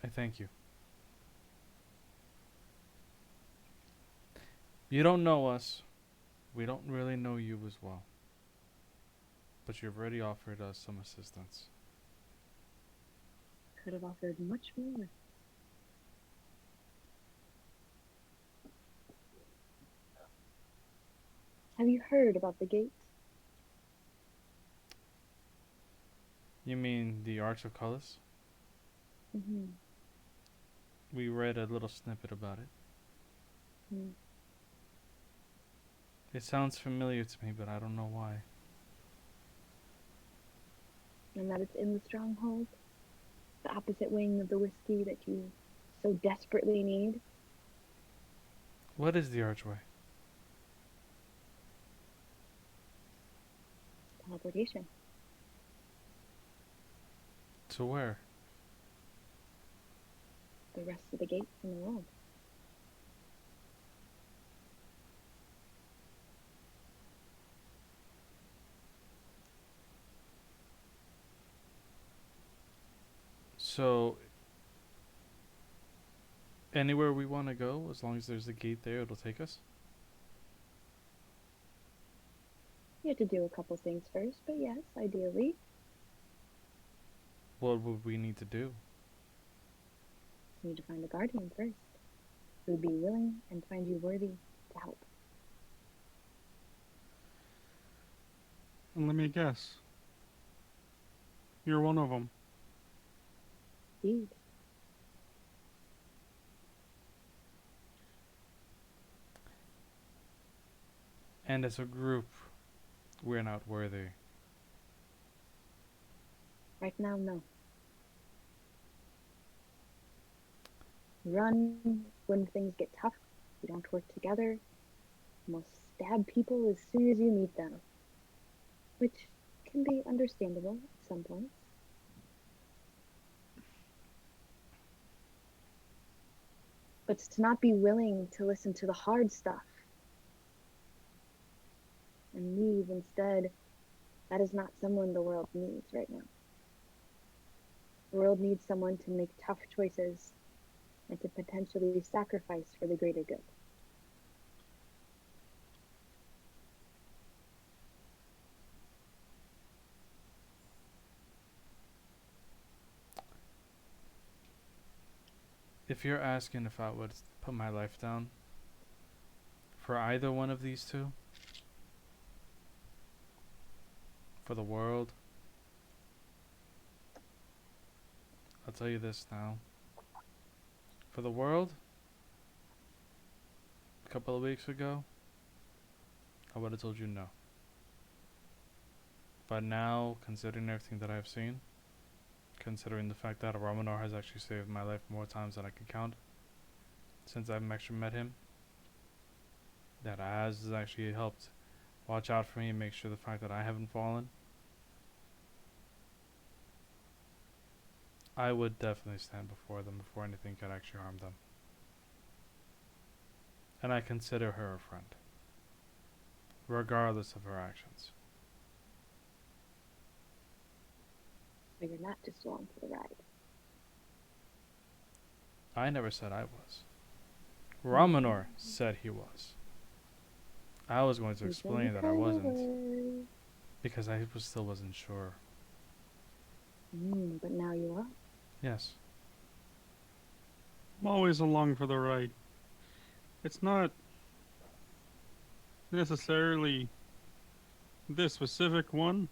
S1: I thank you. You don't know us. We don't really know you as well. But you've already offered us some assistance.
S5: Could have offered much more. Have you heard about the gates?
S1: You mean the Arch of Cullis?
S5: Mm-hmm.
S1: We read a little snippet about it.
S5: Mm.
S1: It sounds familiar to me, but I don't know why.
S5: And that it's in the stronghold, the opposite wing of the whiskey that you so desperately need.
S1: What is the Archway?
S5: Teleportation.
S1: To where?
S5: The rest of the gates in the world.
S1: So, anywhere we want to go, as long as there's a gate there, it'll take us?
S5: You have to do a couple things first, but yes, ideally.
S1: What would we need to do?
S5: You need to find a guardian first, who would be willing and find you worthy to help.
S4: And let me guess. You're one of them.
S5: Indeed.
S1: And as a group, we're not worthy.
S5: Right now, no. Run when things get tough. You don't work together. Almost stab people as soon as you meet them. Which can be understandable at some points. But to not be willing to listen to the hard stuff and leave instead, that is not someone the world needs right now. The world needs someone to make tough choices and to potentially sacrifice for the greater good.
S1: If you're asking if I would put my life down for either one of these two, for the world, I'll tell you this now. For the world, a couple of weeks ago, I would have told you no. But now, considering everything that I've seen, considering the fact that Romanor has actually saved my life more times than I can count since I've actually met him, that has actually helped watch out for me and make sure the fact that I haven't fallen, I would definitely stand before them before anything could actually harm them. And I consider her a friend, regardless of her actions.
S5: So you're not just along for the ride.
S1: I never said I was. Romanor said he was. I was going to
S5: You said
S1: explain
S5: you
S1: that I
S5: kinda
S1: wasn't.
S5: were.
S1: Because I still wasn't sure.
S5: But now you are.
S1: Yes.
S4: I'm always along for the ride. It's not necessarily this specific one,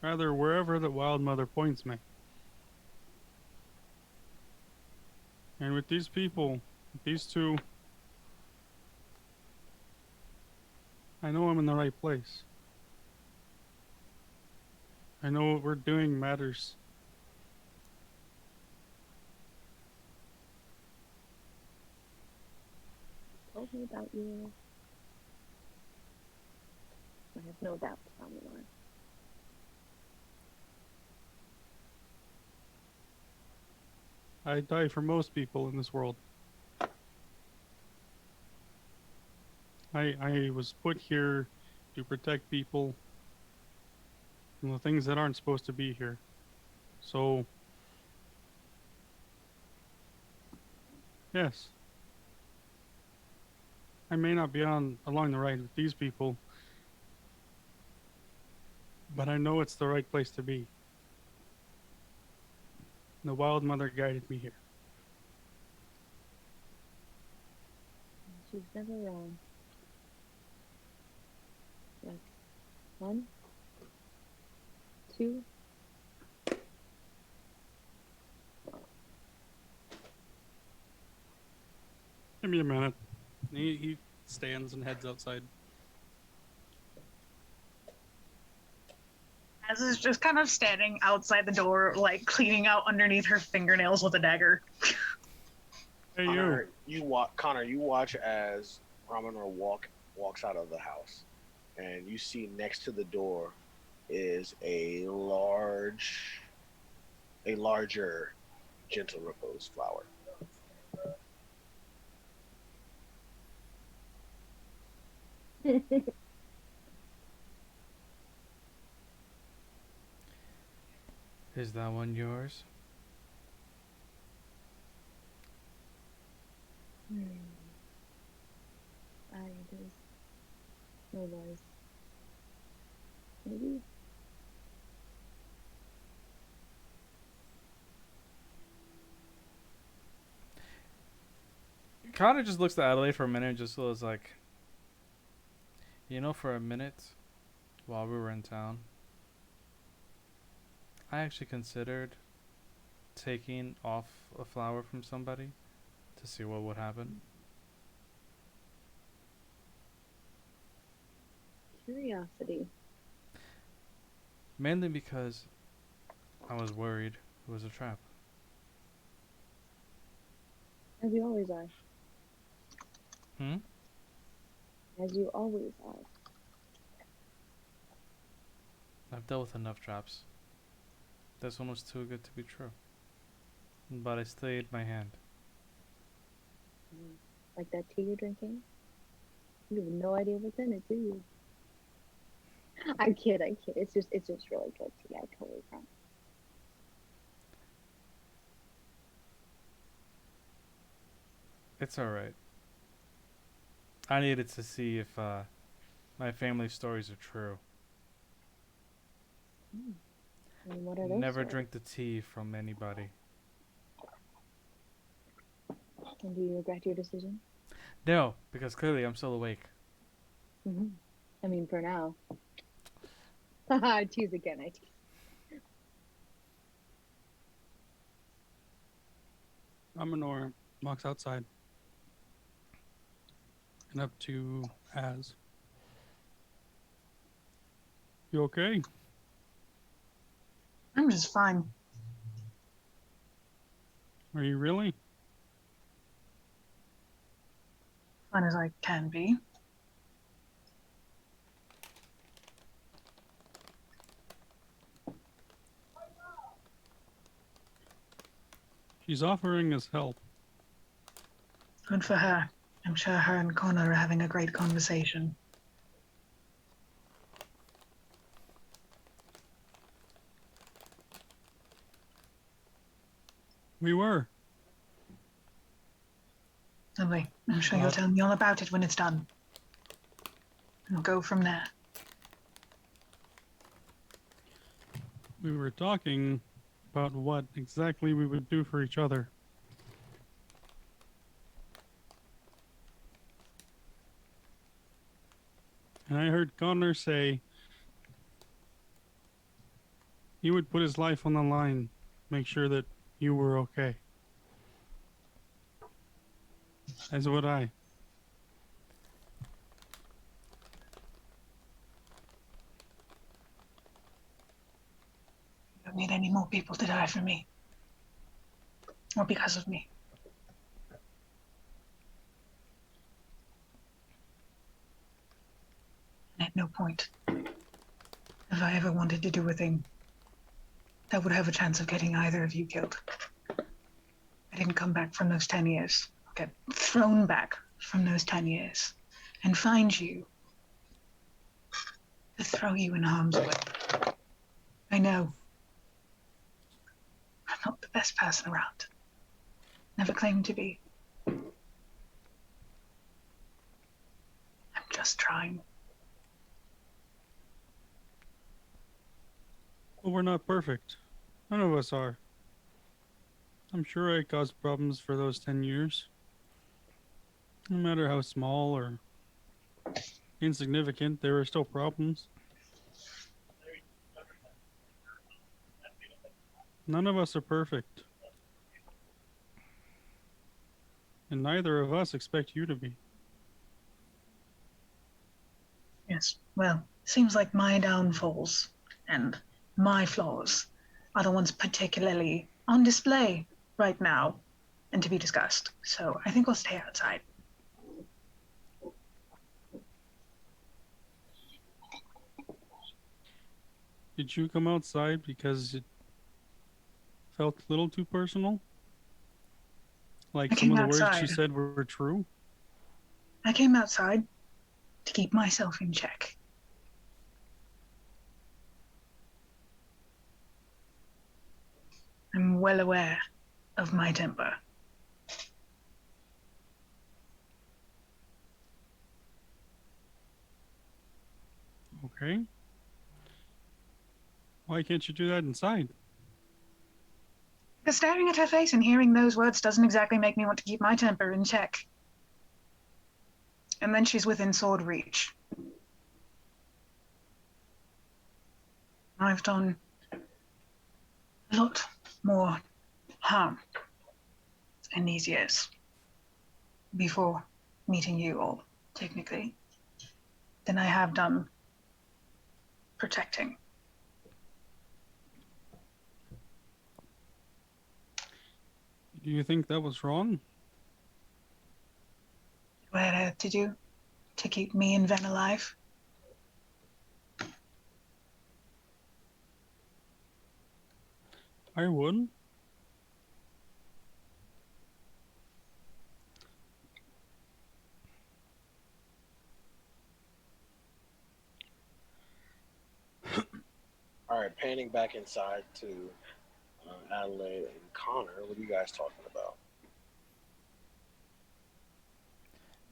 S4: rather wherever the Wild Mother points me. And with these people, with these two, I know I'm in the right place. I know what we're doing matters.
S5: Told me about you. I have no doubt, Amelor.
S4: I die for most people in this world. I was put here to protect people from the things that aren't supposed to be here. So, yes. I may not be along the right with these people, but I know it's the right place to be. The Wild Mother guided me here.
S5: She's never wrong. That's 1, 2.
S4: Give me a minute. He stands and heads outside.
S3: Az is just kind of standing outside the door, like cleaning out underneath her fingernails with a dagger.
S4: Hey,
S2: Connor, Connor, you watch as Ramanor walks out of the house, and you see next to the door is a larger gentle repose flower.
S1: Is that one yours?
S5: It is. No was. Maybe.
S1: Connor just looks at Adelaide for a minute and just was like, you know, for a minute while we were in town, I actually considered taking off a flower from somebody to see what would happen.
S5: Curiosity.
S1: Mainly because I was worried it was a trap.
S5: As you always are.
S1: Hmm?
S5: As you always are.
S1: I've dealt with enough traps. This one was too good to be true. But I stayed my hand.
S5: Like that tea you're drinking? You have no idea what's in it, do you? I kid. It's just really good tea. I totally promise.
S1: It's alright. I needed to see if my family stories are true.
S5: And what are those?
S1: Never
S5: stories?
S1: drink the tea from anybody.
S5: And do you regret your decision?
S1: No, because clearly I'm still awake.
S5: I mean, for now. I tease again. I tease.
S4: Amanor walks outside and up to Az. You okay?
S3: I'm just fine.
S4: Are you really?
S3: Fine as I can be.
S4: She's offering us help.
S3: Good for her. I'm sure her and Connor are having a great conversation.
S4: We were.
S3: Lovely. I'm sure you'll tell me all about it when it's done. And we'll go from there.
S4: We were talking about what exactly we would do for each other. And I heard Connor say he would put his life on the line, make sure that you were okay. As would I.
S3: I don't need any more people to die for me. Or because of me. And at no point have I ever wanted to do a thing that would have a chance of getting either of you killed. I didn't come back from those 10 years. I'll get thrown back from those 10 years and find you to throw you in harm's way. I know I'm not the best person around. Never claimed to be. I'm just trying.
S4: Well, we're not perfect. None of us are. I'm sure I caused problems for those 10 years. No matter how small or insignificant, there were still problems. None of us are perfect. And neither of us expect you to be.
S3: Yes, well, seems like my downfalls and my flaws are the ones particularly on display right now and to be discussed. So I think we'll stay outside.
S4: Did you come outside because it felt a little too personal? Like
S3: I
S4: some
S3: came
S4: of the words you
S3: outside.
S4: said were true?
S3: I came outside to keep myself in check. I'm well aware of my temper.
S4: Okay. Why can't you do that inside?
S3: Because staring at her face and hearing those words doesn't exactly make me want to keep my temper in check. And then she's within sword reach. I've done a lot more harm in these years before meeting you all, technically, than I have done protecting.
S4: Do you think that was wrong?
S3: What I had to do to keep me and Ven alive.
S4: I would.
S2: All right, panning back inside to Adelaide and Connor. What are you guys talking about?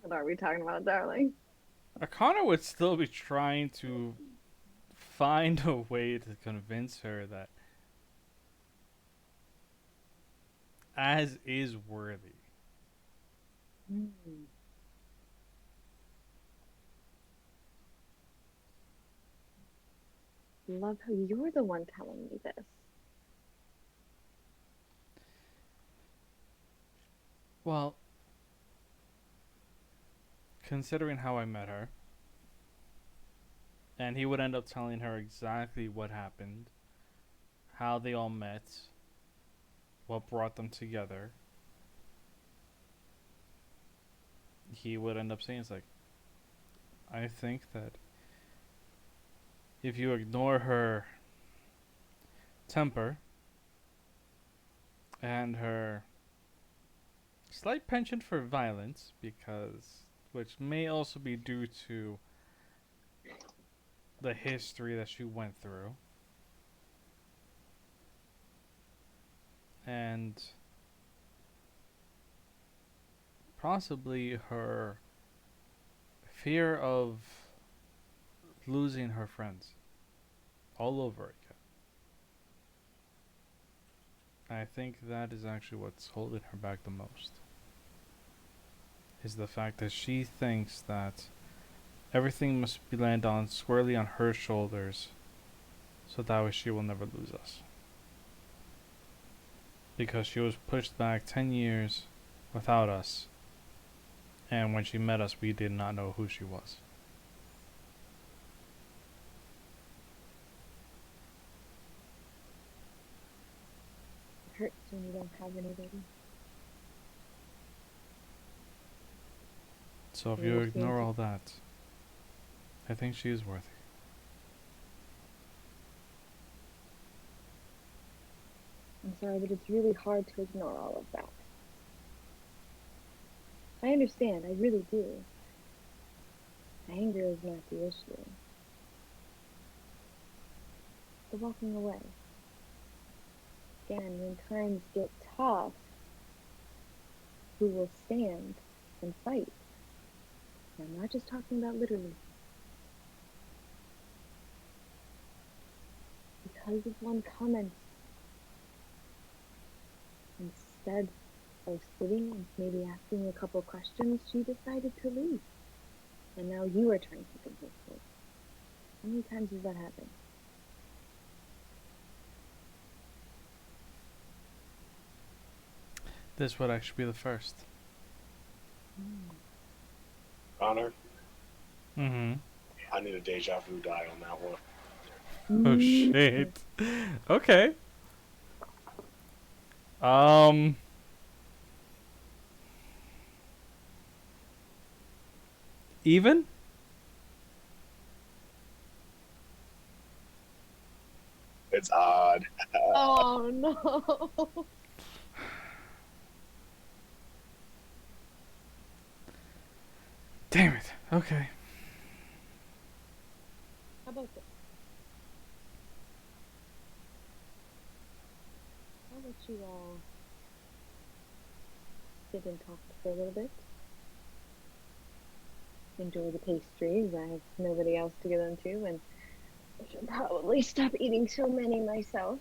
S5: What are we talking about, darling?
S1: Connor would still be trying to find a way to convince her that Az is worthy.
S5: Love how you're the one telling me this.
S1: Well, considering how I met her, and he would end up telling her exactly what happened, how they all met, what brought them together. He would end up saying, it's like, I think that if you ignore her temper and her slight penchant for violence, which may also be due to the history that she went through, and possibly her fear of losing her friends all over again. I think that is actually what's holding her back the most. Is the fact that she thinks that everything must be land on squarely on her shoulders, so that way she will never lose us. Because she was pushed back 10 years without us, and when she met us, we did not know who she was.
S5: It hurts when you don't have anybody.
S1: So if
S5: I
S1: you
S5: understand
S1: ignore
S5: you.
S1: all that, I think she is worthy.
S5: I'm sorry, but it's really hard to ignore all of that. I understand, I really do. Anger is not the issue. The walking away. Again, when times get tough, who will stand and fight? And I'm not just talking about literally. Because of one comment, instead of sitting and maybe asking a couple questions, she decided to leave. And now you are trying to convince her. How many times has that happened?
S1: This would actually be the first.
S2: Connor,
S1: Mm-hmm.
S2: I need a deja vu die on that one.
S1: Oh shit. Okay. Um. Even?
S2: It's odd.
S5: Oh no.
S1: Damn it. Okay.
S5: How about this? I'll let you all sit and talk for a little bit. Enjoy the pastries. I have nobody else to give them to, and I should probably stop eating so many myself.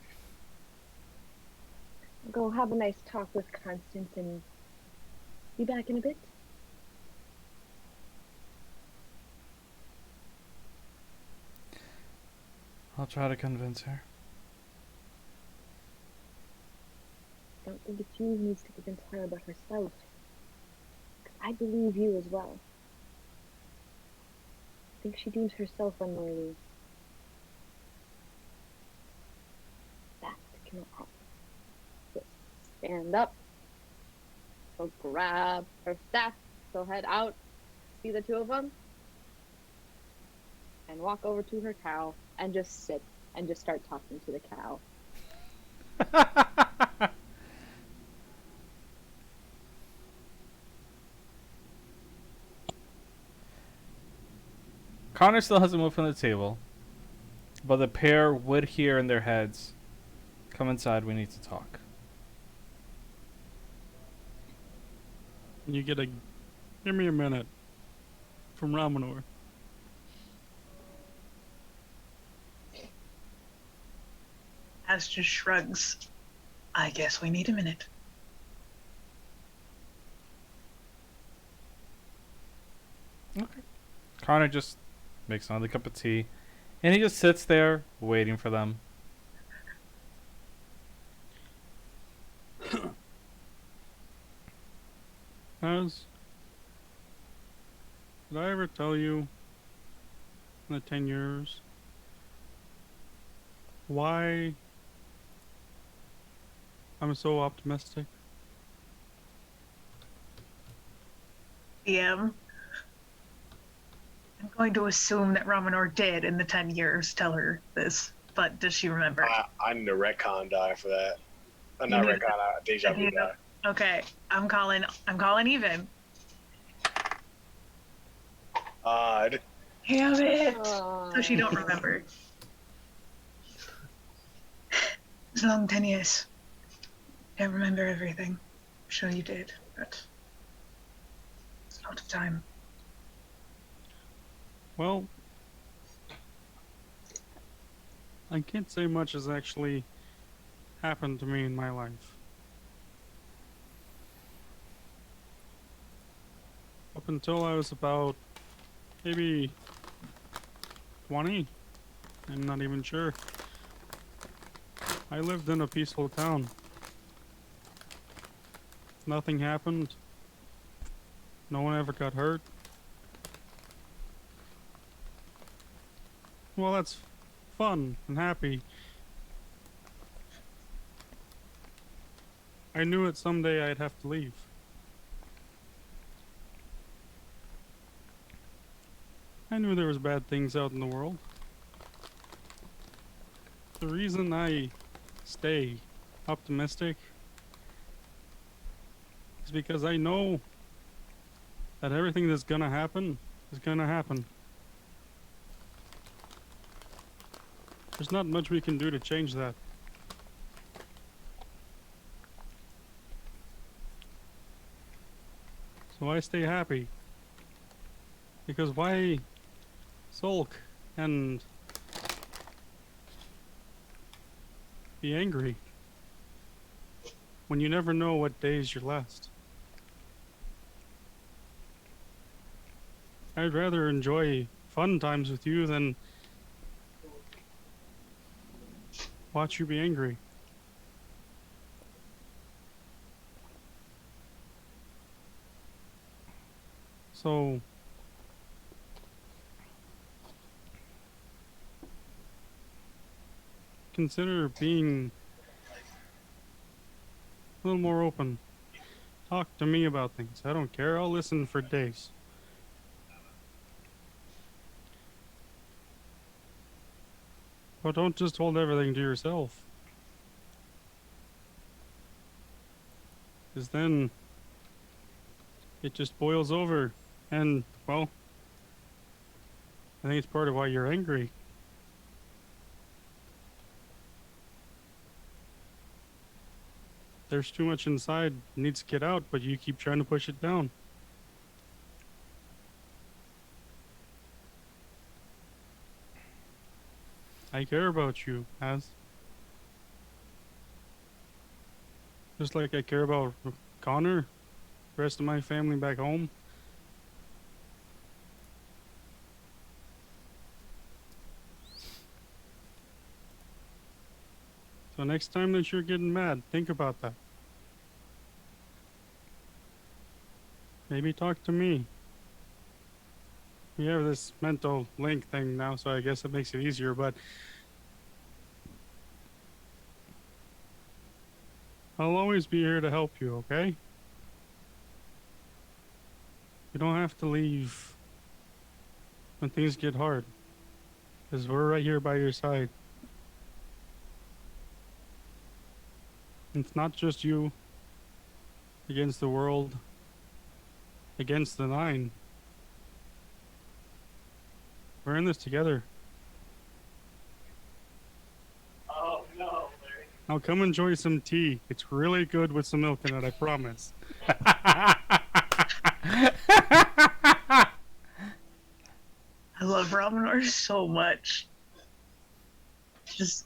S5: I'll go have a nice talk with Constance and be back in a bit.
S1: I'll try to convince her.
S5: I don't think it's you who needs to convince her about herself. 'Cause I believe you as well. I think she deems herself unworthy. That cannot happen. Just stand up. Go grab her staff. Go head out. See the two of them. And walk over to her cow and just sit and just start talking to the cow.
S1: Connor still hasn't moved from the table, but the pair would hear in their heads, "Come inside, we need to talk."
S4: You get a give me a minute from Ramanor.
S3: Az just shrugs. I guess we need a minute.
S1: Okay. Connor just makes another cup of tea, and he just sits there waiting for them.
S4: As did I ever tell you in the 10 years why I'm so optimistic?
S3: DM. I'm going to assume that Ramanor did in the 10 years tell her this, but does she remember?
S2: I need a retcon die for that. Not
S3: You need
S2: retcon, deja vu
S3: you
S2: die.
S3: Okay, I'm calling even.
S2: Odd.
S3: Damn it! So she don't remember. It's a long 10 years. Can't remember everything. I'm sure you did, but it's a lot of time.
S4: Well, I can't say much has actually happened to me in my life. Up until I was about maybe 20, I'm not even sure. I lived in a peaceful town. Nothing happened. No one ever got hurt. Well, that's fun and happy. I knew it someday I'd have to leave. I knew there was bad things out in the world. The reason I stay optimistic is because I know that everything that's gonna happen is gonna happen. There's not much we can do to change that. So I stay happy. Because why sulk and be angry when you never know what day is your last? I'd rather enjoy fun times with you than watch you be angry. So consider being a little more open. Talk to me about things. I don't care. I'll listen for days. But don't just hold everything to yourself. Because then it just boils over. And, well, I think it's part of why you're angry. There's too much inside, needs to get out, but you keep trying to push it down. I care about you, Az. Just like I care about Connor, the rest of my family back home. So next time that you're getting mad, think about that. Maybe talk to me. We have this mental link thing now, so I guess it makes it easier, but I'll always be here to help you, okay? You don't have to leave when things get hard, because we're right here by your side. It's not just you against the world, against the Nine. We're in this together.
S2: Oh no, Larry.
S4: Now come enjoy some tea. It's really good with some milk in it, I promise.
S3: I love Raminor so much. Just.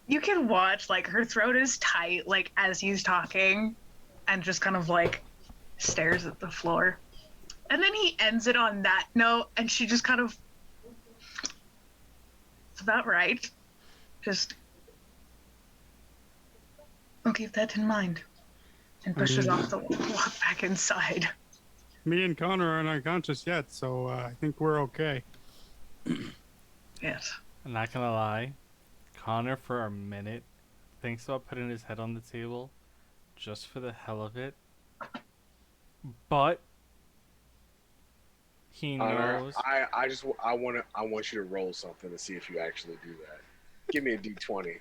S3: You can watch, like, her throat is tight, like, as he's talking, and just kind of, like, stares at the floor. And then he ends it on that note, and she just kind of. It's about right. Just. I'll keep that in mind. And pushes off the walk back inside.
S4: Me and Connor aren't unconscious yet, so I think we're okay.
S3: Yes.
S1: I'm not gonna lie. Connor, for a minute, thinks about putting his head on the table just for the hell of it. But he knows.
S2: I want you to roll something to see if you actually do that. Give me a D20.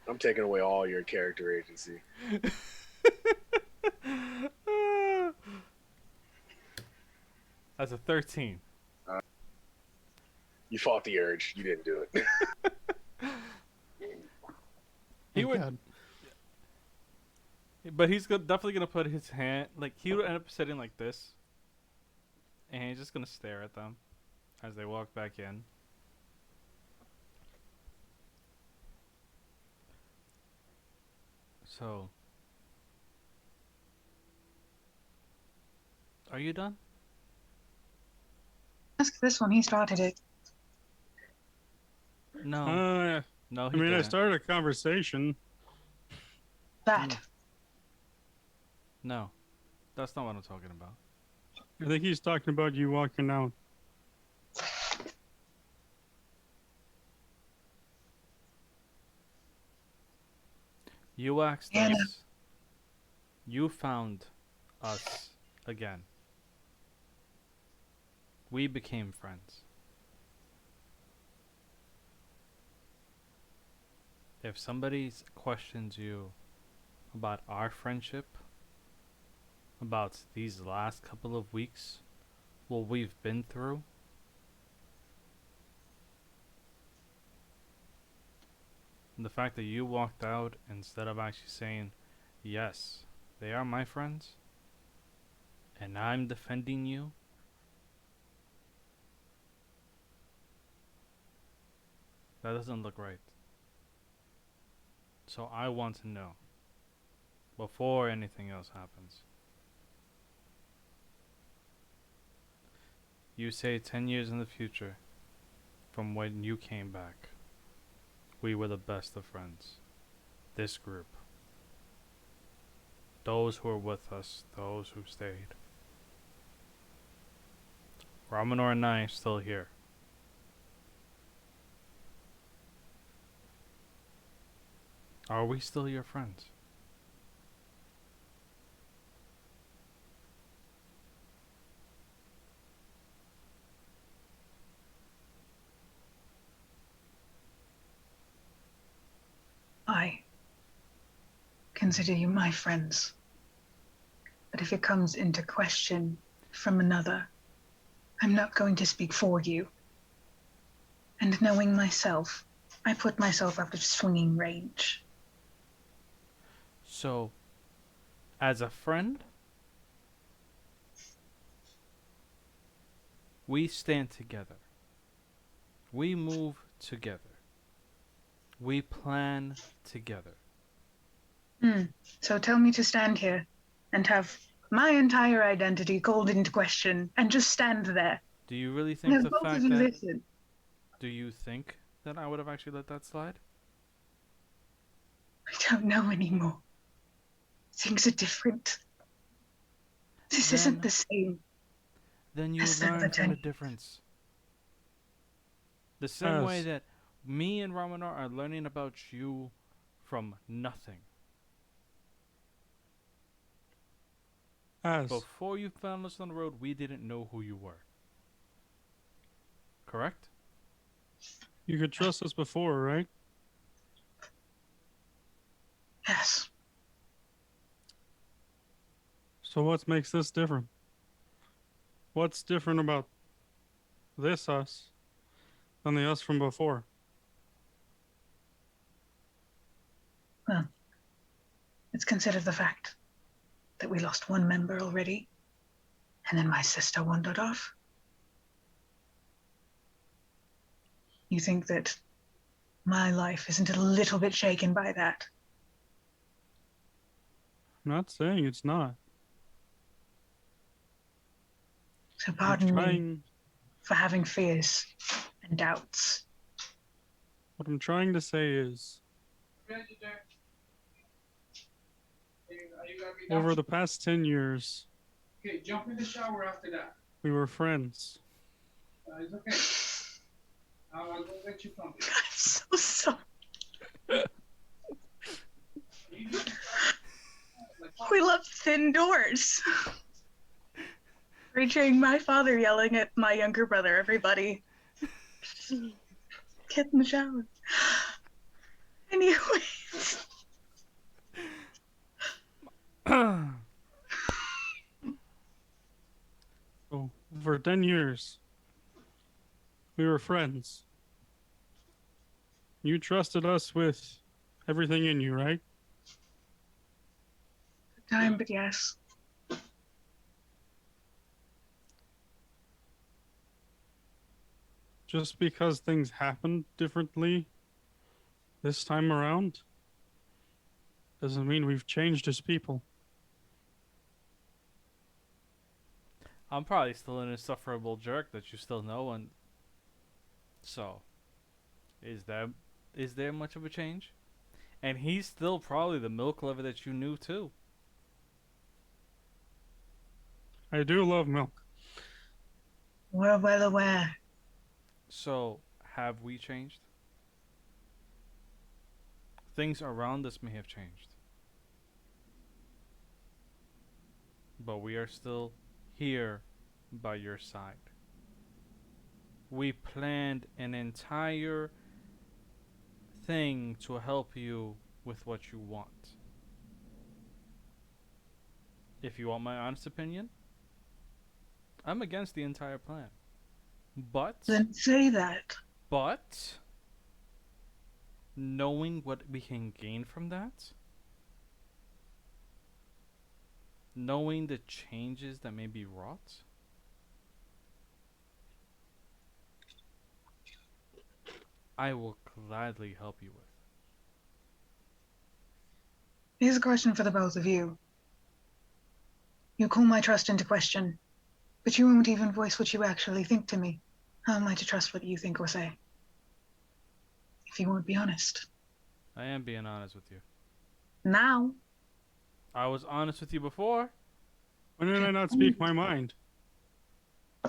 S2: I'm taking away all your character agency.
S1: That's a 13.
S2: You fought the urge. You didn't do it.
S1: He would,
S4: God.
S1: but he's definitely gonna put his hand, like, he would end up sitting like this, and he's just gonna stare at them as they walk back in. So, are you done?
S3: Ask this one. He started it.
S1: No. No,
S4: I
S1: he
S4: mean, I
S1: didn't.
S4: started a conversation.
S3: That.
S1: No. That's not what I'm talking about.
S4: I think he's talking about you walking out.
S1: You asked
S3: Yeah, no.
S1: us. You found us again. We became friends. If somebody questions you about our friendship, about these last couple of weeks, what we've been through, and the fact that you walked out instead of actually saying, yes, they are my friends, and I'm defending you, that doesn't look right. So I want to know before anything else happens. You say 10 years in the future from when you came back, we were the best of friends. This group. Those who are with us, those who stayed. Ramanor and I are still here. Are we still your friends?
S3: I consider you my friends. But if it comes into question from another, I'm not going to speak for you. And knowing myself, I put myself out of swinging range.
S1: So, as a friend, we stand together. We move together. We plan together.
S3: So tell me to stand here and have my entire identity called into question and just stand there.
S1: Do you really
S3: And
S1: think
S3: have
S1: the
S3: both of
S1: fact
S3: you
S1: that...
S3: listen.
S1: Do you think that I would have actually let that slide?
S3: I don't know anymore. Things are different. This isn't the same.
S1: Then you
S3: As the
S1: learn from the
S3: Lieutenant.
S1: difference. The same way
S4: As-
S1: that me and Ramanar are learning about you from nothing.
S4: As
S1: Before you found us on the road, we didn't know who you were. Correct?
S4: you could trust us before, right?
S3: Yes.
S4: So what makes this different? What's different about this us than the us from before?
S3: Well, let's consider the fact that we lost one member already, and then my sister wandered off. You think that my life isn't a little bit shaken by that?
S4: I'm not saying it's not.
S3: So
S4: I'm
S3: pardon me
S4: trying.
S3: for having fears and doubts.
S4: What I'm trying to say is, over the past 10 years,
S6: Okay, jump in the shower after that.
S4: we were friends.
S6: It's okay. I'll go get you something.
S3: I'm so sorry. We love thin doors. Featuring my father yelling at my younger brother, everybody. Get in the shower. Anyways.
S4: So, for 10 years, we were friends. You trusted us with everything in you, right?
S3: Time, but yes.
S4: Just because things happened differently this time around Doesn't mean we've changed as people.
S1: I'm probably still an insufferable jerk that you still know, and so is there much of a change? And he's still probably the milk lover that you knew too.
S4: I do love milk.
S3: We're well aware.
S1: So have we changed? Things around us may have changed, but we are still here by your side. We planned an entire thing to help you with what you want. If you want my honest opinion, I'm against the entire plan.
S3: Then say that.
S1: But knowing what we can gain from that, knowing the changes that may be wrought, I will gladly help you with.
S3: Here's a question for the both of you. You call my trust into question, but you won't even voice what you actually think to me. How am I to trust what you think or say? If you won't be honest.
S1: I am being honest with you.
S3: Now,
S1: I was honest with you before.
S4: When did I not speak my mind?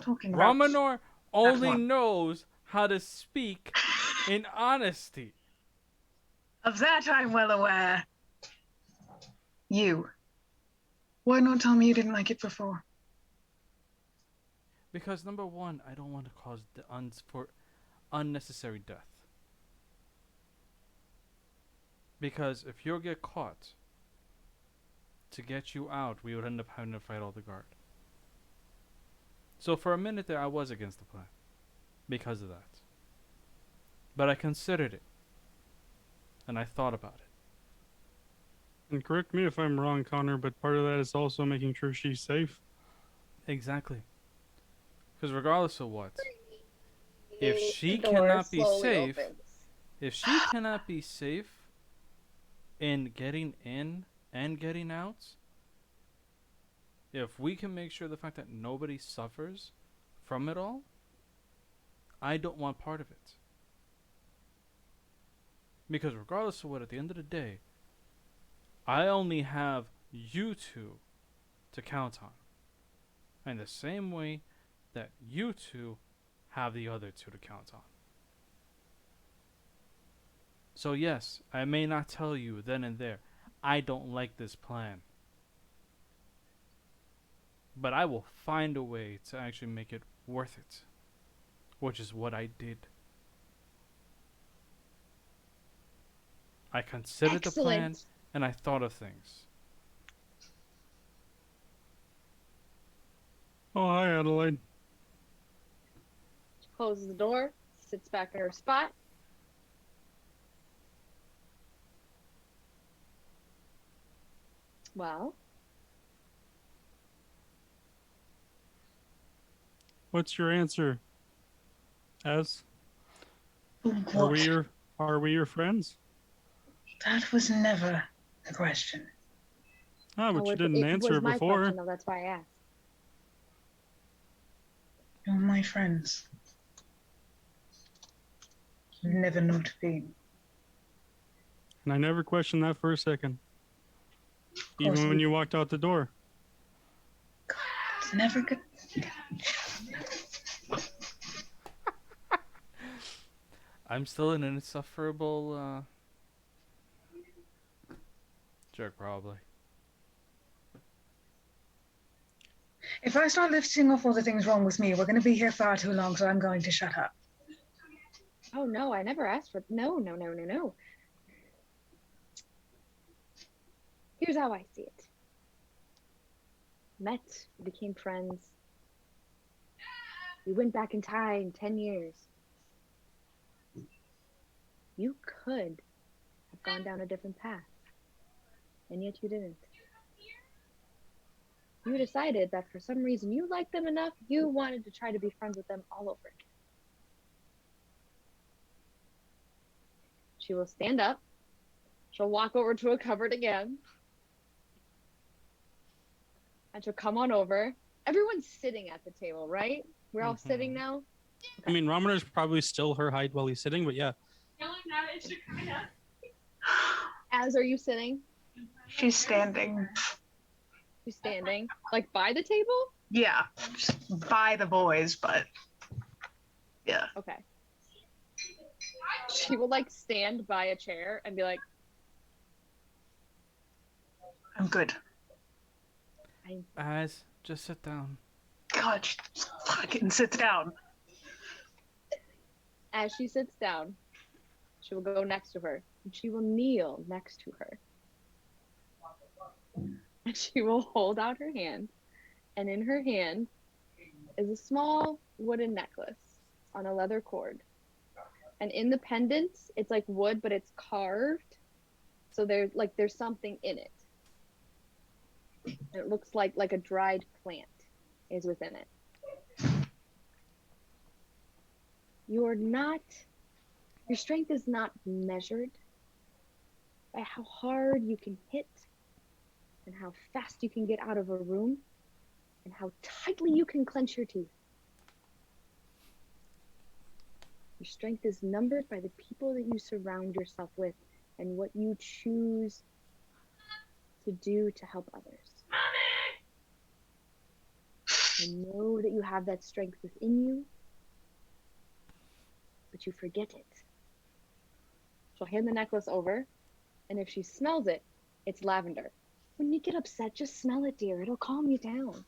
S3: talking about
S1: Ramanor only
S3: one.
S1: knows how to speak in honesty.
S3: Of that I'm well aware. You. Why not tell me you didn't like it before?
S1: Because number one, I don't want to cause unnecessary death. Because if you get caught, to get you out, we would end up having to fight all the guard. So for a minute there, I was against the plan. Because of that. But I considered it. And I thought about it.
S4: And correct me if I'm wrong, Connor, but part of that is also making sure she's safe.
S1: Exactly. Because regardless of what, if she
S5: The door
S1: cannot be
S5: slowly
S1: safe,
S5: opens.
S1: if she cannot be safe in getting in and getting out, if we can make sure the fact that nobody suffers from it all, I don't want part of it. Because regardless of what, at the end of the day, I only have you two to count on. In the same way that you two have the other two to count on. So yes, I may not tell you then and there, I don't like this plan. But I will find a way to actually make it worth it. Which is what I did. I considered the plan
S5: Excellent.
S1: and I thought of things.
S4: Oh, hi, Adelaide.
S5: She closes the door, sits back in her spot. Well,
S4: What's your answer? Az? Are
S3: What?
S4: we your friends?
S3: That was never the question.
S4: Ah, but
S5: oh,
S4: you didn't
S5: it
S4: answer
S5: was my
S4: before.
S5: question, though. That's why I asked.
S3: You're my friends. Never not been.
S4: And I never questioned that for a second.
S3: course
S4: Even when
S3: you-
S4: you walked out the door.
S3: It's never good.
S1: I'm still an insufferable jerk, probably.
S3: If I start listing off all the things wrong with me, we're going to be here far too long, so I'm going to shut up.
S5: Oh no, I never asked for no. Here's how I see it. Met, became friends. We went back in time 10 years. You could have gone down a different path, and yet you didn't. You decided that for some reason you liked them enough, you wanted to try to be friends with them all over again. She will stand up. She'll walk over to a cupboard again. And she'll come on over. Everyone's sitting at the table, right? We're all sitting
S1: Mhm.
S5: now.
S4: I mean, Ramanu's probably still her height while he's sitting, but yeah.
S5: As are you sitting?
S3: She's standing.
S5: She's standing. Like by the table?
S3: Yeah, by the boys, but yeah.
S5: Okay. She will like stand by a chair and be like,
S3: I'm good.
S1: Guys, just sit down.
S3: God, just fucking sit down.
S5: as she sits down, she will go next to her and she will kneel next to her. And she will hold out her hand, and in her hand is a small wooden necklace on a leather cord. And in the pendant, it's like wood, but it's carved. So there's something in it. And it looks like a dried plant is within it. Your strength is not measured by how hard you can hit and how fast you can get out of a room and how tightly you can clench your teeth. Your strength is numbered by the people that you surround yourself with and what you choose to do to help others. I know that you have that strength within you, but you forget it. She'll hand the necklace over, and if she smells it, it's lavender. When you get upset, just smell it, dear. It'll calm you down.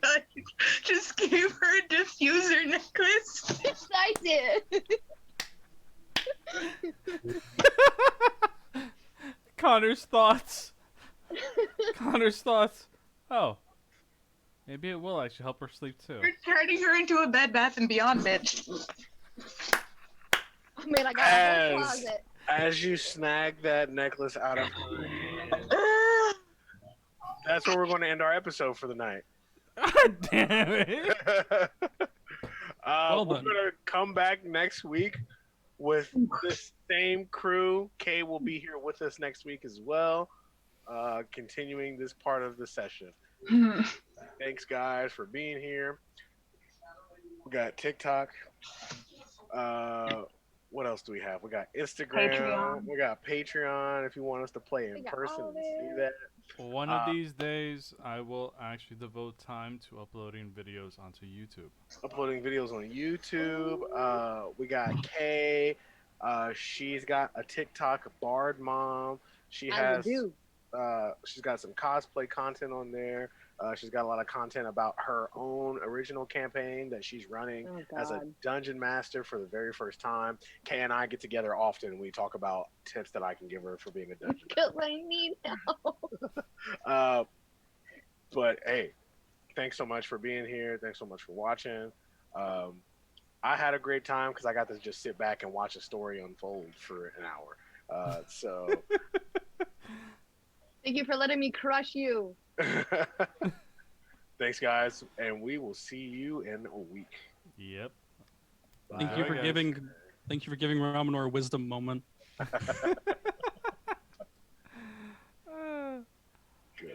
S3: God, you just gave her a diffuser necklace.
S5: Yes, I did.
S1: Connor's thoughts. Connor's thoughts. Oh. Maybe it will actually help her sleep too.
S3: You're turning her into a Bed Bath & Beyond bitch.
S5: I mean, I got a whole closet.
S2: As you snag that necklace out of her hand, that's where we're going to end our episode for the night.
S1: God damn it.
S4: Well
S2: We're
S4: done.
S2: going to come back next week with the same crew. Kay will be here with us next week as well, continuing this part of the session. Thanks, guys, for being here. We got TikTok. What else do we have? We got Instagram.
S3: Patreon.
S2: We got Patreon if you want us to play in
S5: We got
S2: person
S5: all
S2: and see
S5: that.
S2: that.
S1: One of these days, I will actually devote time to uploading videos onto YouTube.
S2: Uploading videos on YouTube. We got Kay. She's got a TikTok, Bard Mom. She
S5: I
S2: has.
S5: do.
S2: She's got some cosplay content on there. She's got a lot of content about her own original campaign that she's running
S5: Oh,
S2: as a
S5: God.
S2: dungeon master for the very first time. Kay and I get together often and we talk about tips that I can give her for being a dungeon
S5: Because I need help.
S2: master. But hey, thanks so much for being here. Thanks so much for watching. I had a great time because I got to just sit back and watch a story unfold for an hour. So
S5: Thank you for letting me crush you.
S2: thanks, guys, and we will see you in a week.
S1: Yep.
S4: Thank you
S1: Bye,
S4: for
S1: guys.
S4: giving Ramanor a wisdom moment.
S2: Good.